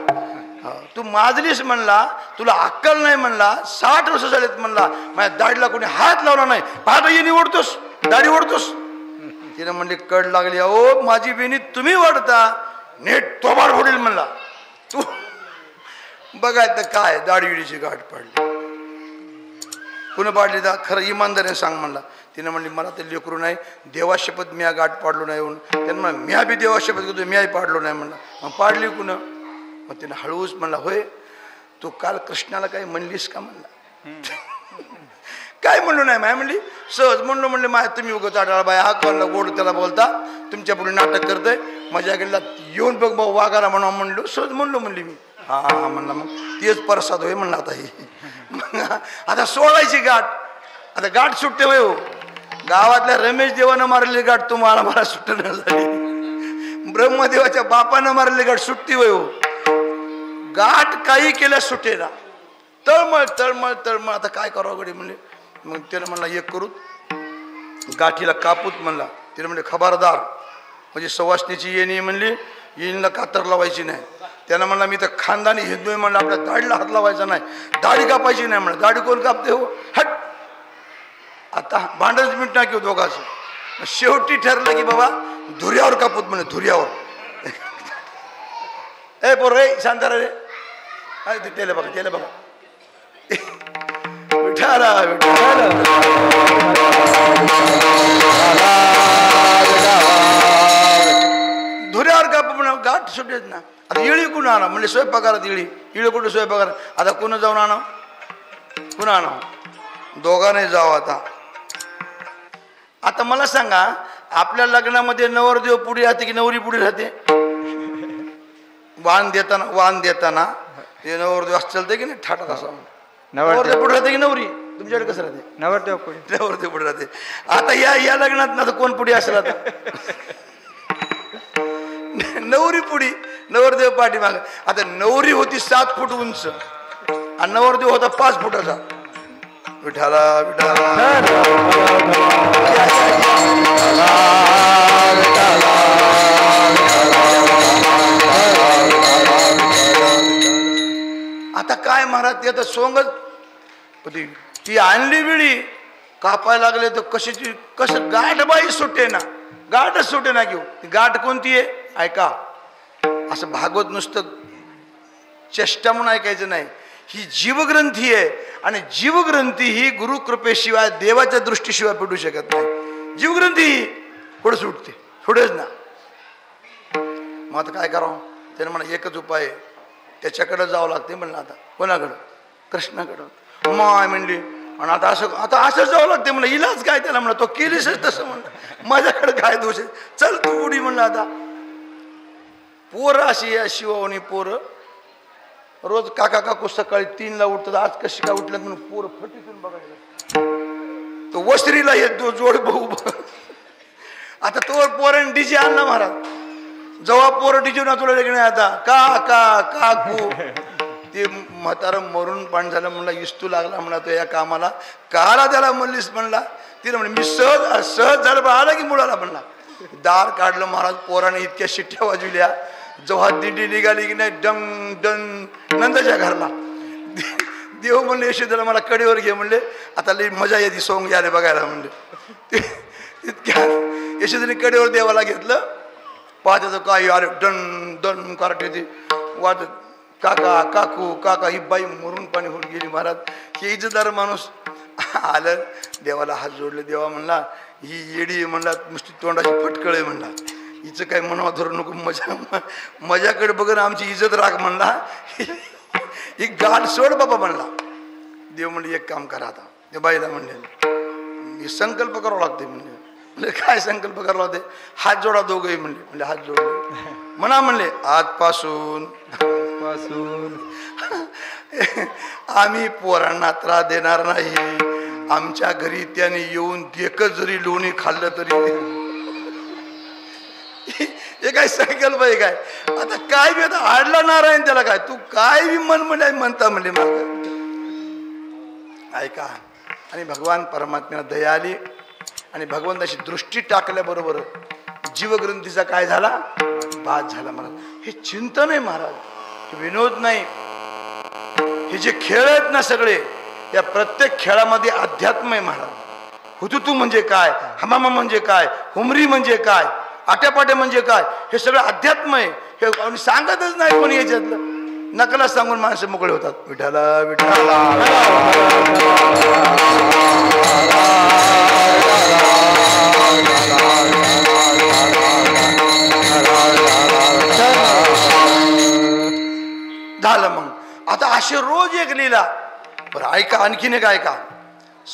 तू माजलीस म्हणला, तुला अक्कल नाही म्हणला, 60 वर्ष झालेत म्हणला, माझ्या दाढीला कोणी हात लावला नाही, पाहता येणी ओढतोस, दाढी ओढतोस. तिनं म्हणली, कड लागली, अहो माझी वेणी तुम्ही वाढता, नेट तोबाड फोडील म्हणला. तू बघाय तर काय दाढी विडीची गाठ पडली. कुणा पाडली दा, खरं इमानदारीने सांग म्हणला. तिनं म्हणली, मला ते लेकरू नाही, देवाशपथ मी गाठ पाडलो नाही म्हणून. त्यानं म्हणा, म्या बी देवाशपथ घेतो, मी पाडलो नाही म्हणला. मग पाडली कुणं. मग तिनं हळूच म्हणला, होय तू काल कृष्णाला काही म्हणलीस का म्हणला. काय म्हणलो नाही माय म्हणली, सहज म्हणलो. म्हणले माय तुम्ही उगाच आढाळ बाय हा कोणाला गोड त्याला बोलता, तुमच्या पुढे नाटक करतोय, माझ्या गेला येऊन बघ भाऊ वागायला म्हणा म्हणलो, सहज म्हणलो म्हणली मी. हा हा म्हणला, मग तेच प्रसाद होय म्हणला. आता ही आता सोडायची गाठ, आता गाठ सुटते होय. हो गावातल्या रमेश देवानं मारलेली गाठ तुम्हाला मला सुटणं झाली, ब्रह्मदेवाच्या बापानं मारलेली गाठ सुटती होय. हो गाठ काही केल्या सुटेना, तळमळ तळमळ तळमळ. आता काय करावं गडी म्हणले. मग त्यानं म्हणला, एक करू गाठीला कापूत म्हणला. त्यानं म्हणले, खबरदार म्हणजे सवासणीची येणी म्हणली, येणीला कातर लावायची नाही. त्यानं म्हणला, मी तर खानदानी हिंदू आहे म्हणलं, आपल्या दाढीला हात लावायचा नाही, दाढी कापायची नाही म्हणलं. दाढी कोण कापते हो, हट. आता भांडणच मिट टाकी दोघांचं. शेवटी ठरलं की बाबा धुऱ्यावर कापूत म्हणे, धुऱ्यावर. ए पोर रे शांतारा रे, अरे त्याला बघा, त्याला बघा. विठाला विठाला धुऱ्यावर कापू म्हणा, गाठ सुटेच ना. आता इळी कुणं आणा म्हणजे स्वयंपाकारात इळी, इळी कुठं स्वयंपाकारात. आता कुणं जाऊन आणा, कुणं आणा, दोघांनाही जाऊ. आता मला सांगा, आपल्या लग्नामध्ये नवरदेव पुढे राहते की नवरी पुढे राहते. वाण देताना ते नवरदेव असं चालतंय की नाही, ठाटात असा. नवरदेव पुढे राहते की नवरी, तुमच्याकडे कसं राहते. नवरदेव पुढे राहते. आता या लग्नात ना कोण पुढे असेल. आता नवरी पुढी, नवरदेव पाठीमाग. आता नवरी होती 7 फूट उंच आणि नवरदेव होता 5 फुटाचा. विठाला विठाला ते आता सोंगच ती आणली बिळी कापायला लागले तर कशाची कसं गाठ बाई सुटे ना, गाठच सुटे ना घेऊ. ती गाठ कोणती आहे ऐका. असं भागवत नुसतं चेष्टा म्हणून ऐकायचं नाही. ही जीवग्रंथी आहे आणि जीवग्रंथी ही गुरुकृपेशिवाय देवाच्या दृष्टीशिवाय पेटू शकत नाही. जीवग्रंथी ही पुढे सुटते, पुढेच ना. मग आता काय करावं. त्याने म्हणा एकच उपाय आहे, त्याच्याकडे जावं लागते. म्हणलं आता कोणाकडं? कृष्णाकडं. माय म्हणली आणि आता असं जावं लागते. म्हणलं इलाज काय त्याला. म्हणलं तो केलीसच तसं. म्हणलं माझ्याकडे काय दोष आहे, चल तू उडी. म्हणलं आता पोरं अशी आहे शिवानी पोरं. रोज काका काकू सकाळी 3ला उठतात. आज कशी काय उठल्यात म्हणून पोरं फटीतून बघायला. तो वस्त्रीला येतो जोड भाऊ. आता तो पोरांनी डीजे आणला महाराज. जेव्हा पोरं डीजे ना तुला नाही आता का काकू. ते म्हातारं मरून पाणी झालं. म्हणला इस्तू लागला म्हणला तो या कामाला. काला त्याला म्हणलीस म्हणला. तिला म्हणे मी सहज झालं पण आला की मुलाला. म्हणला दार काढलं महाराज. पोराने इतक्या शिट्ट्या वाजविल्या. जेव्हा दिंडी निघाली की नाही डंग डंग नंदाच्या घरला. देव म्हणले यशोदेला मला कडेवर घे. म्हणले आता लई मजा येते सोंग याले बघायला. म्हणले इतक्या यशोदेने कडेवर देवाला घेतलं. पाहत्याचं काय अरे डन डन कराटे ते वाजत. काका काकू काका ही बाई मरून पाणी होऊन गेली महाराज. हे इज्जतदार माणूस आलं देवाला हात जोडले. देवा म्हणला ही येडी म्हणला नुसती तोंडाची फटकळ आहे. म्हणला हिचं काय म्हणावं धरू नको. मजाकडे बघून आमची इज्जत राख. म्हणला ही गाठ सोड बाबा. म्हणला देव म्हणले एक काम करा आता. ते बाईला म्हणले संकल्प करावं लागते. म्हणले काय संकल्प करावं लागते. हात जोडा दोघंही. म्हणले हात जोडले. म्हणा म्हणले आजपासून आम्ही पोरांना त्रास देणार नाही. आमच्या घरी त्याने येऊन एकच जरी लोणी खाल्लं तरी हे काय संकल्प आहे काय. आता काय बी आता आडला नारायण त्याला काय तू काय बी मन म्हणता म्हणले माग ऐका. आणि भगवान परमात्म्याला दया आली आणि भगवंताची दृष्टी टाकल्याबरोबर जीवग्रंथीचा काय झाला बाद झाला. महाराज हे चिंतन आहे महाराज, हे विनोद नाही. हे जे खेळ आहेत ना सगळे या प्रत्येक खेळामध्ये अध्यात्म आहे महाराज. हुतुतू म्हणजे काय, हमामा म्हणजे काय, हुमरी म्हणजे काय, आट्यापाट्या म्हणजे काय, हे सगळं अध्यात्म आहे. हे सांगतच नाही कोणी याच्यातलं. नकला सांगून माणसं मोकळे होतात. विठाला विठाला झालं. मग आता असे रोज एक लीला. बरं ऐका आणखीन एक ऐका.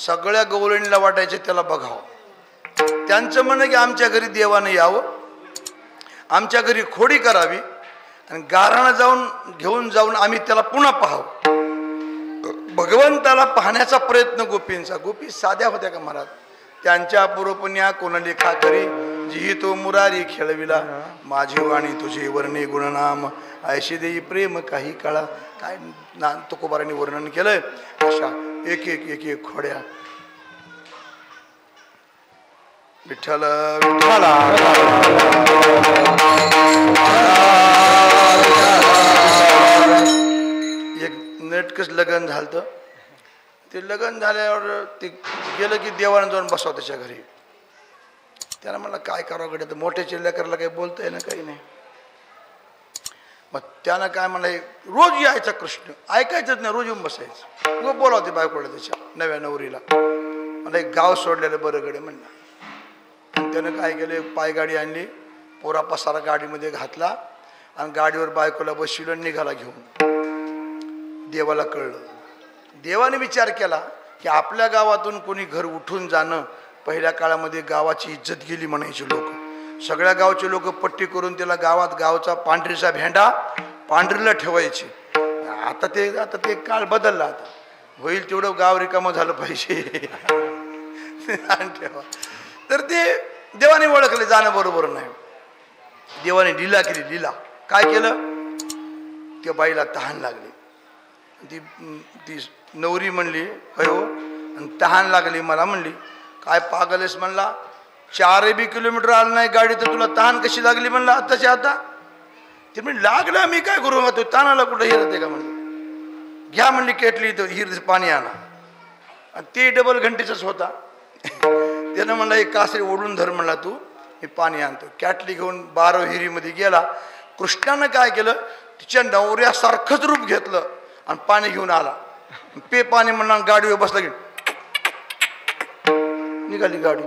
सगळ्या गवळणीला वाटायचे त्याला बघावं. त्यांचं म्हणणं की आमच्या घरी देवानं यावं, आमच्या घरी खोडी करावी आणि गाराणं घेऊन जाऊन आम्ही त्याला पुन्हा पाहावं. भगवंताला पाहण्याचा प्रयत्न गोपींचा. गोपी साध्या होत्या का महाराज. त्यांच्या पूर्वपुण्या कोण लेखा करी जी तो मुरारी खेळविला. माझी वाणी तुझे वर्णे गुणनाम ऐशी देई प्रेम काही काळा. काय तुकोबारांनी वर्णन केलंय. अशा एक एक एक एक खोड्या. विठ्ठल विठ्ठला एक नेटकच लग्न झालं. ते लग्न झाल्यावर ते गेलं की देवानं जाऊन बसावं त्याच्या घरी. त्याला म्हणलं काय करावं कडे. तर मोठ्याच्या लेकराला काही बोलता येणं काही नाही. मग त्यानं काय म्हणलं रोज यायचा कृष्ण ऐकायचंच नाही. रोज येऊन बसायचं. मग बोलावते बायकोला त्याच्या नव्या नवरीला. मला एक गाव सोडलेलं बरं गडे म्हणलं. त्यानं काय केलं पायगाडी आणली. पोरा पसारा गाडीमध्ये घातला आणि गाडीवर बायकोला बसविलं निघाला घेऊन. देवाला कळलं. देवाने विचार केला की आपल्या गावातून कोणी घर उठून जाणं पहिल्या काळामध्ये गावाची इज्जत गेली म्हणायचे लोक. सगळ्या गावचे लोक पट्टी करून त्याला गावचा पांढरीचा भेंडा पांढरीला ठेवायचे. आता ते काळ बदलला. आता होईल तेवढं गाव रिकामं झालं पाहिजे ठेवा. तर ते देवाने ओळखले जाणं बरोबर नाही. देवाने लीला केली. लीला काय केलं. त्या बाईला तहान लागली. ती नवरी म्हणली अयो आणि तहान लागली मला. म्हणली काय पागलेस. म्हणला 4 किलोमीटर आलं नाही गाडी तर तुला तहान कशी लागली. म्हणला आताच्या आता. ते म्हणजे लागलं मी काय करू. तू तानाला कुठं हे राहते का. म्हणलं घ्या म्हणली केटली तर हिर पाणी आणा. आणि ते डबल घंटेचाच होता. त्यानं म्हणला एक कासरी ओढून धर म्हणला तू मी पाणी आणतो. कॅटली घेऊन 12 हिरीमध्ये गेला. कृष्णानं काय केलं तिच्या नवऱ्यासारखंच रूप घेतलं आणि पाणी घेऊन आला. पे पाणी म्हणला गाडीवर बसला की निघाली गाडी.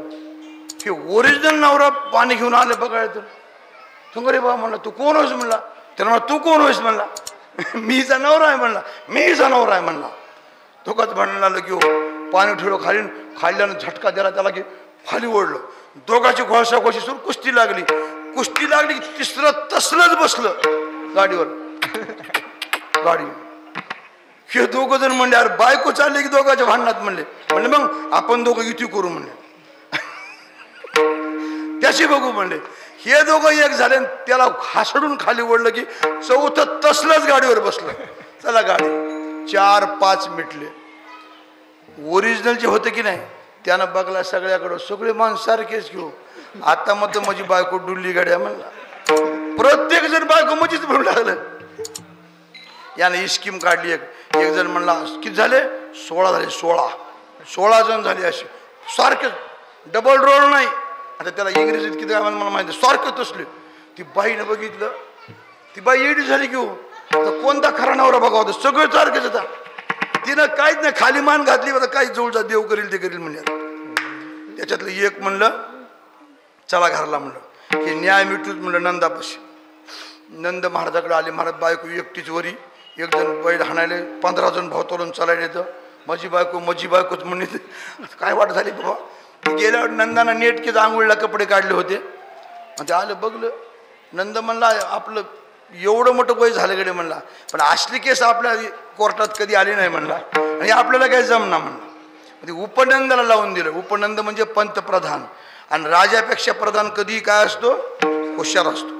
हे ओरिजिनल नवरा पाणी घेऊन आले बघायला. तर तू रे बाबा म्हणला तू कोण होईस म्हणला. त्याला म्हणला तू कोण होईस म्हणला. मीचा नवरा आहे म्हणला. मीचा नवरा आहे म्हणला. तो कच म्हणला की पाणी ठेवलं खाली. खाल्ल्यानं झटका दिला त्याला की खाली ओढलं. दोघांची घोषाघोशी सुरू कुस्ती लागली. कुस्ती लागली की तिसरं तसलंच बसलं गाडीवर. गाडी हे दोघं जण म्हणले अरे बायको चालले की दोघांच्या भांडणात म्हणले. म्हणले मग आपण दोघं युती करू म्हणले. त्याशी बघू म्हणले. हे दोघं एक झाले त्याला हासडून खाली ओढलं की चौथं तसलंच गाडीवर बसलं. चला गाडी 4-5 मिटले. ओरिजिनल जे होते की नाही त्यानं बघला सगळ्याकडं सगळे माणसं सारखेच घेऊ. आता मग माझी बायको डुल्ली गाड्या म्हणला. प्रत्येक जण बायको मजीच म्हणू लागलं. यानं ही स्कीम काढली. एक जण म्हणला किती झाले 16 झाले. 16 जण झाले असे सारखे डबल रोल नाही. आता त्याला इंग्रजीत किती काय मला माहिती सारखं तसले. ती बाईनं बघितलं. ती बाई एडी झाली घेऊ. आता कोणता खरा नवरा बघा होता सगळं सारखेच होता. तिनं काहीच नाही खाली मान घातली होता. काही जवळचा देव करील ते करील म्हणले. त्याच्यातलं एक म्हणलं चला घरला म्हणलं की न्याय मिटूच म्हणलं नंदापाशी. नंद महाराजाकडे आले. महाराज बायको एकटीच वरी. एक जण बैल हाणायले 15 जण भावतोलून चालायला येतं. माझी बायकोच म्हणले. काय वाट झाली बाबा. गेल्यावर नंदानं नेटकेच आंघोळीला कपडे काढले होते आणि ते आलं बघलं. नंद म्हणला आपलं एवढं मोठं वय झालं गडे म्हणला पण असली केस आपल्या कोर्टात कधी आली नाही म्हणला आणि आपल्याला काही जमना म्हणला. उपनंदाला लावून दिलं. उपनंद म्हणजे पंतप्रधान आणि राजापेक्षा प्रधान कधी काय असतो हुशार असतो.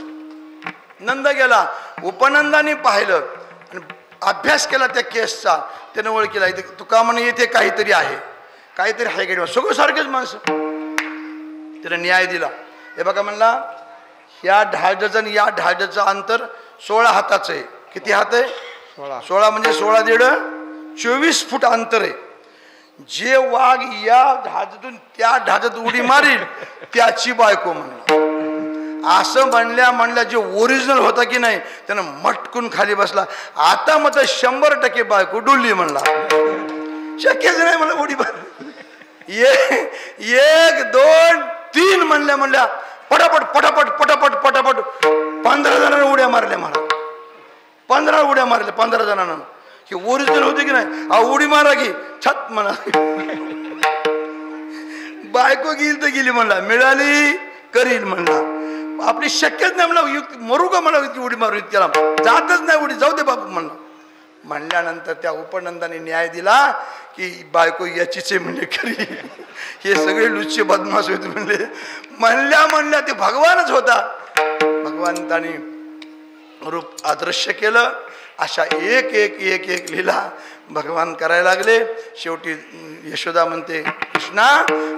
नंद गेला. उपनंदाने पाहिलं आणि अभ्यास केला त्या केसचा. त्यानं ओळख केला इथे तुका म्हणे येथे काहीतरी आहे गडे सगळं सारखेच माणसं. त्यानं न्याय दिला. हे बघा म्हणला या ढाळजाचं आणि या ढाळजाचं अंतर 16 हाताचं आहे. किती हात आहे 16 म्हणजे 16 24 फूट अंतर आहे. जे वाघ या ढाळजातून त्या ढाळजात उडी मारील त्याची बायको म्हणला. असं म्हणल्या जे ओरिजिनल होता की नाही त्यानं मटकून खाली बसला. आता मग 100% बायको डुलली म्हणला. शक्यच नाही म्हणलं उडी मार. 1 2 3 म्हणल्या पटापट 15 जणांना उड्या मारल्या. महाराज 15 उड्या मारल्या 15 जणांना. हे ओरिजिनल होते की नाही उडी मारा की छत म्हणा. बायको गेली तर गेली म्हणला मिळाली करील म्हणला. आपली शक्यच नाही म्हणला मरू का मला उडी मारू त्याला जातच नाही उडी जाऊ दे बापू म्हणला. म्हणल्यानंतर त्या उपनंदाने न्याय दिला की बायको याचीच आहे म्हणजे खरी. हे सगळे लुच्चे बदमाश होते म्हणले. म्हणल्या ते भगवानच होता. भगवंताने रूप अदृश्य केलं. अशा एक लीला भगवान करायला लागले. शेवटी यशोदा म्हणते कृष्णा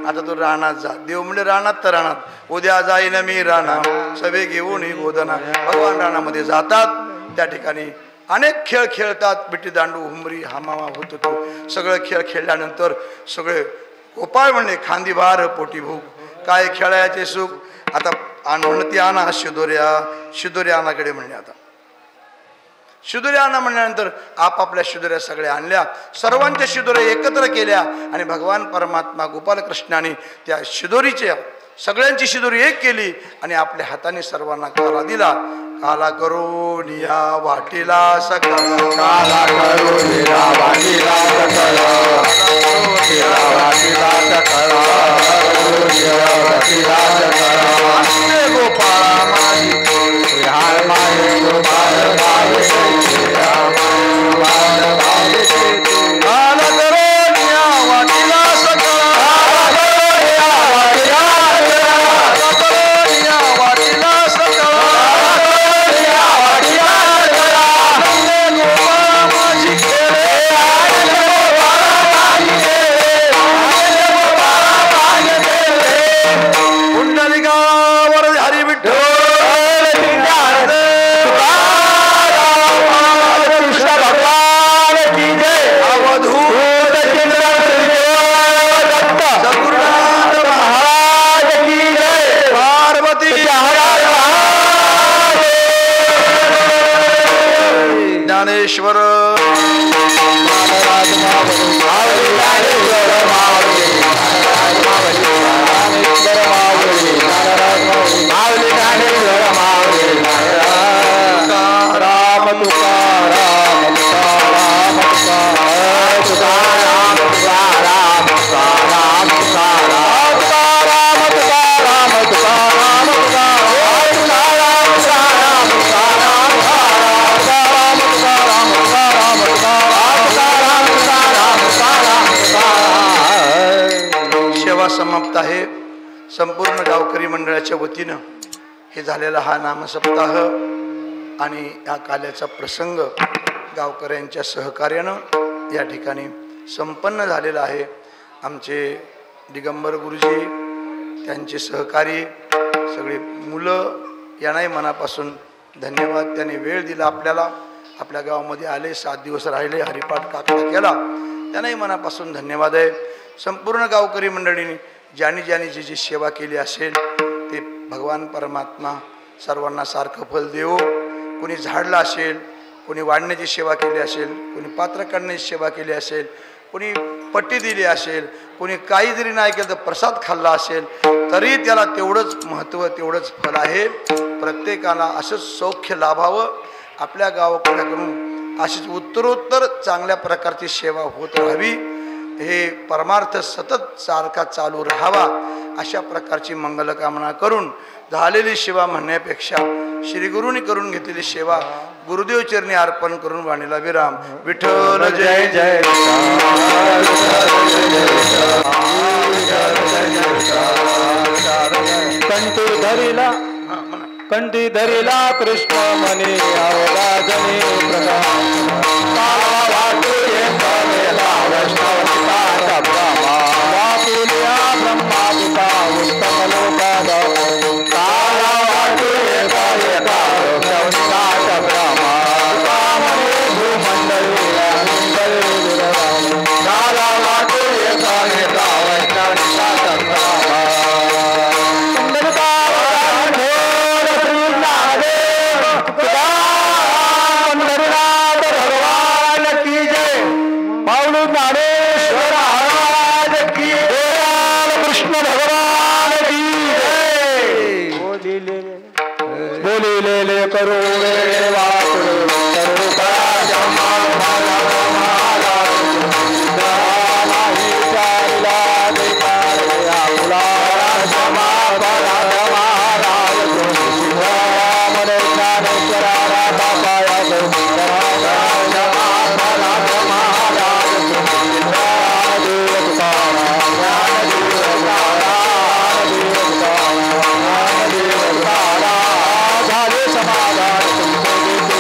आता तो रानात जा. देव म्हणजे रानात तर रानात उद्या जाईन मी राणा सवे घेऊन गोदना. भगवान रानामध्ये जातात. त्या ठिकाणी अनेक खेळ खेळतात. बिट्टी दांडू हुमरी हामामा होत होतो. सगळं खेळ खेळल्यानंतर सगळे गोपाळ म्हणले खांदी भार पोटी भूक काय खेळायचे सुख. आता म्हणती आणा शिदोऱ्या आणाकडे म्हणले. आता शिदोऱ्या आणा म्हणल्यानंतर आपापल्या शिदोऱ्या सगळ्या आणल्या. सर्वांच्या शिदोऱ्या एकत्र केल्या आणि भगवान परमात्मा गोपालकृष्णाने त्या शिदोरीच्या सगळ्यांची शिदोरी एक केली आणि आपल्या हाताने सर्वांना काला दिला. काला करून या वाटीला सकळ काला करून या वाटीला सकळ गोपाळा माझी ज्ञानेश्वर समाप्त आहे. संपूर्ण गावकरी मंडळाच्या वतीनं हे झालेला हा नामसप्ताह आणि या काल्याचा प्रसंग गावकऱ्यांच्या सहकार्यानं या ठिकाणी संपन्न झालेला आहे. आमचे दिगंबर गुरुजी, त्यांचे सहकारी, सगळे मुलं यांनाही मनापासून धन्यवाद. त्यांनी वेळ दिला आपल्याला, आपल्या गावामध्ये आले, 7 दिवस राहिले, हरिपाठ काकडा केला, त्यांनाही मनापासून धन्यवाद आहे. संपूर्ण गावकरी मंडळींनी ज्यांनी ज्यांनी जी जी सेवा केली असेल ते भगवान परमात्मा सर्वांना सारखं फल देवो. कोणी झाडला असेल, कोणी वाढण्याची सेवा केली असेल, कोणी पात्र काढण्याची सेवा केली असेल, कोणी पट्टी दिली असेल, कोणी काही जरी नाही केलं तर प्रसाद खाल्ला असेल, तरी त्याला तेवढंच महत्त्व, तेवढंच फल आहे. प्रत्येकाला असंच सौख्य लाभावं, आपल्या गावाकडून अशीच उत्तरोत्तर चांगल्या प्रकारची सेवा होत राहावी, हे परमार्थ सतत सारखा चालू राहावा, अशा प्रकारची मंगलकामना करून झालेली सेवा म्हणण्यापेक्षा श्री गुरुनी करून घेतलेली सेवा गुरुदेव चरणी अर्पण करून वाणीला विराम. विठ्ठल जय जय. कंठी धरिला कंठी धरिला कृष्ण मनी अवगाजनी प्रकाश ब्रह्मादिता उत्तम लोकाद काला वाटू भूमंडळी काला वाटू समाधान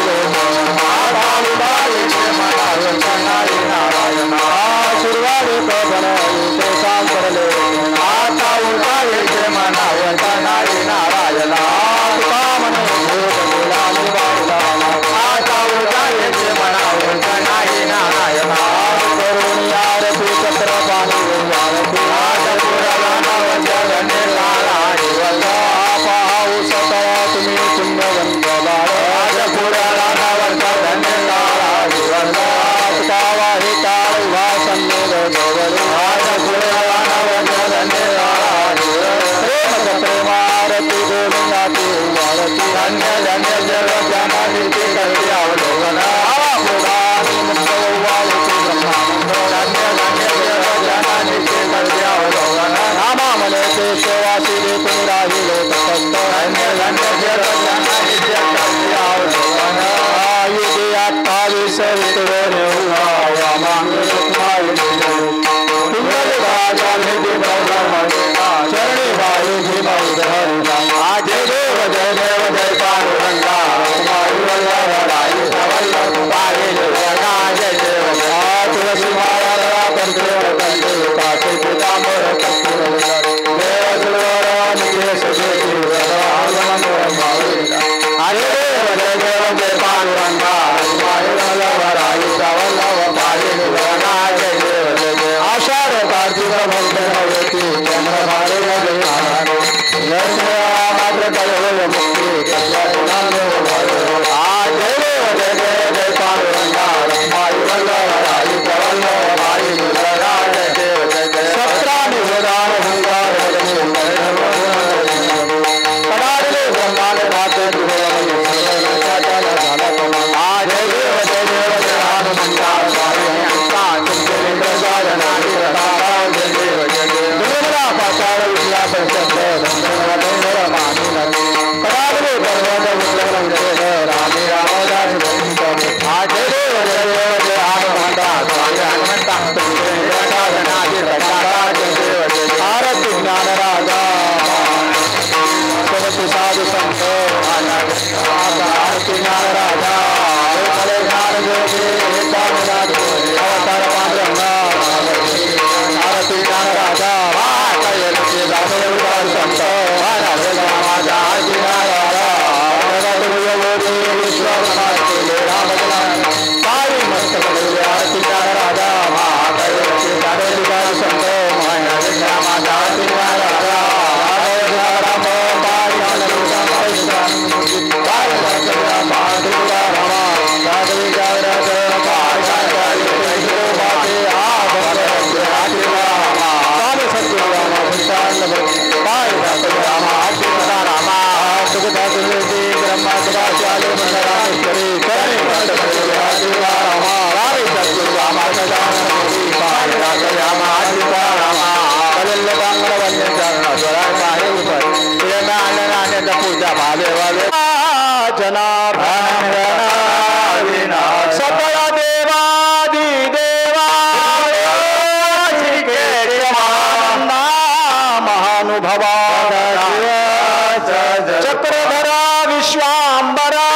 चक्रधरा विश्वांबरा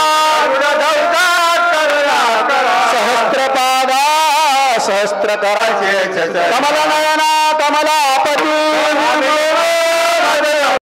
सहस्त्रपादा सहस्त्रकरा कमलनयना कमला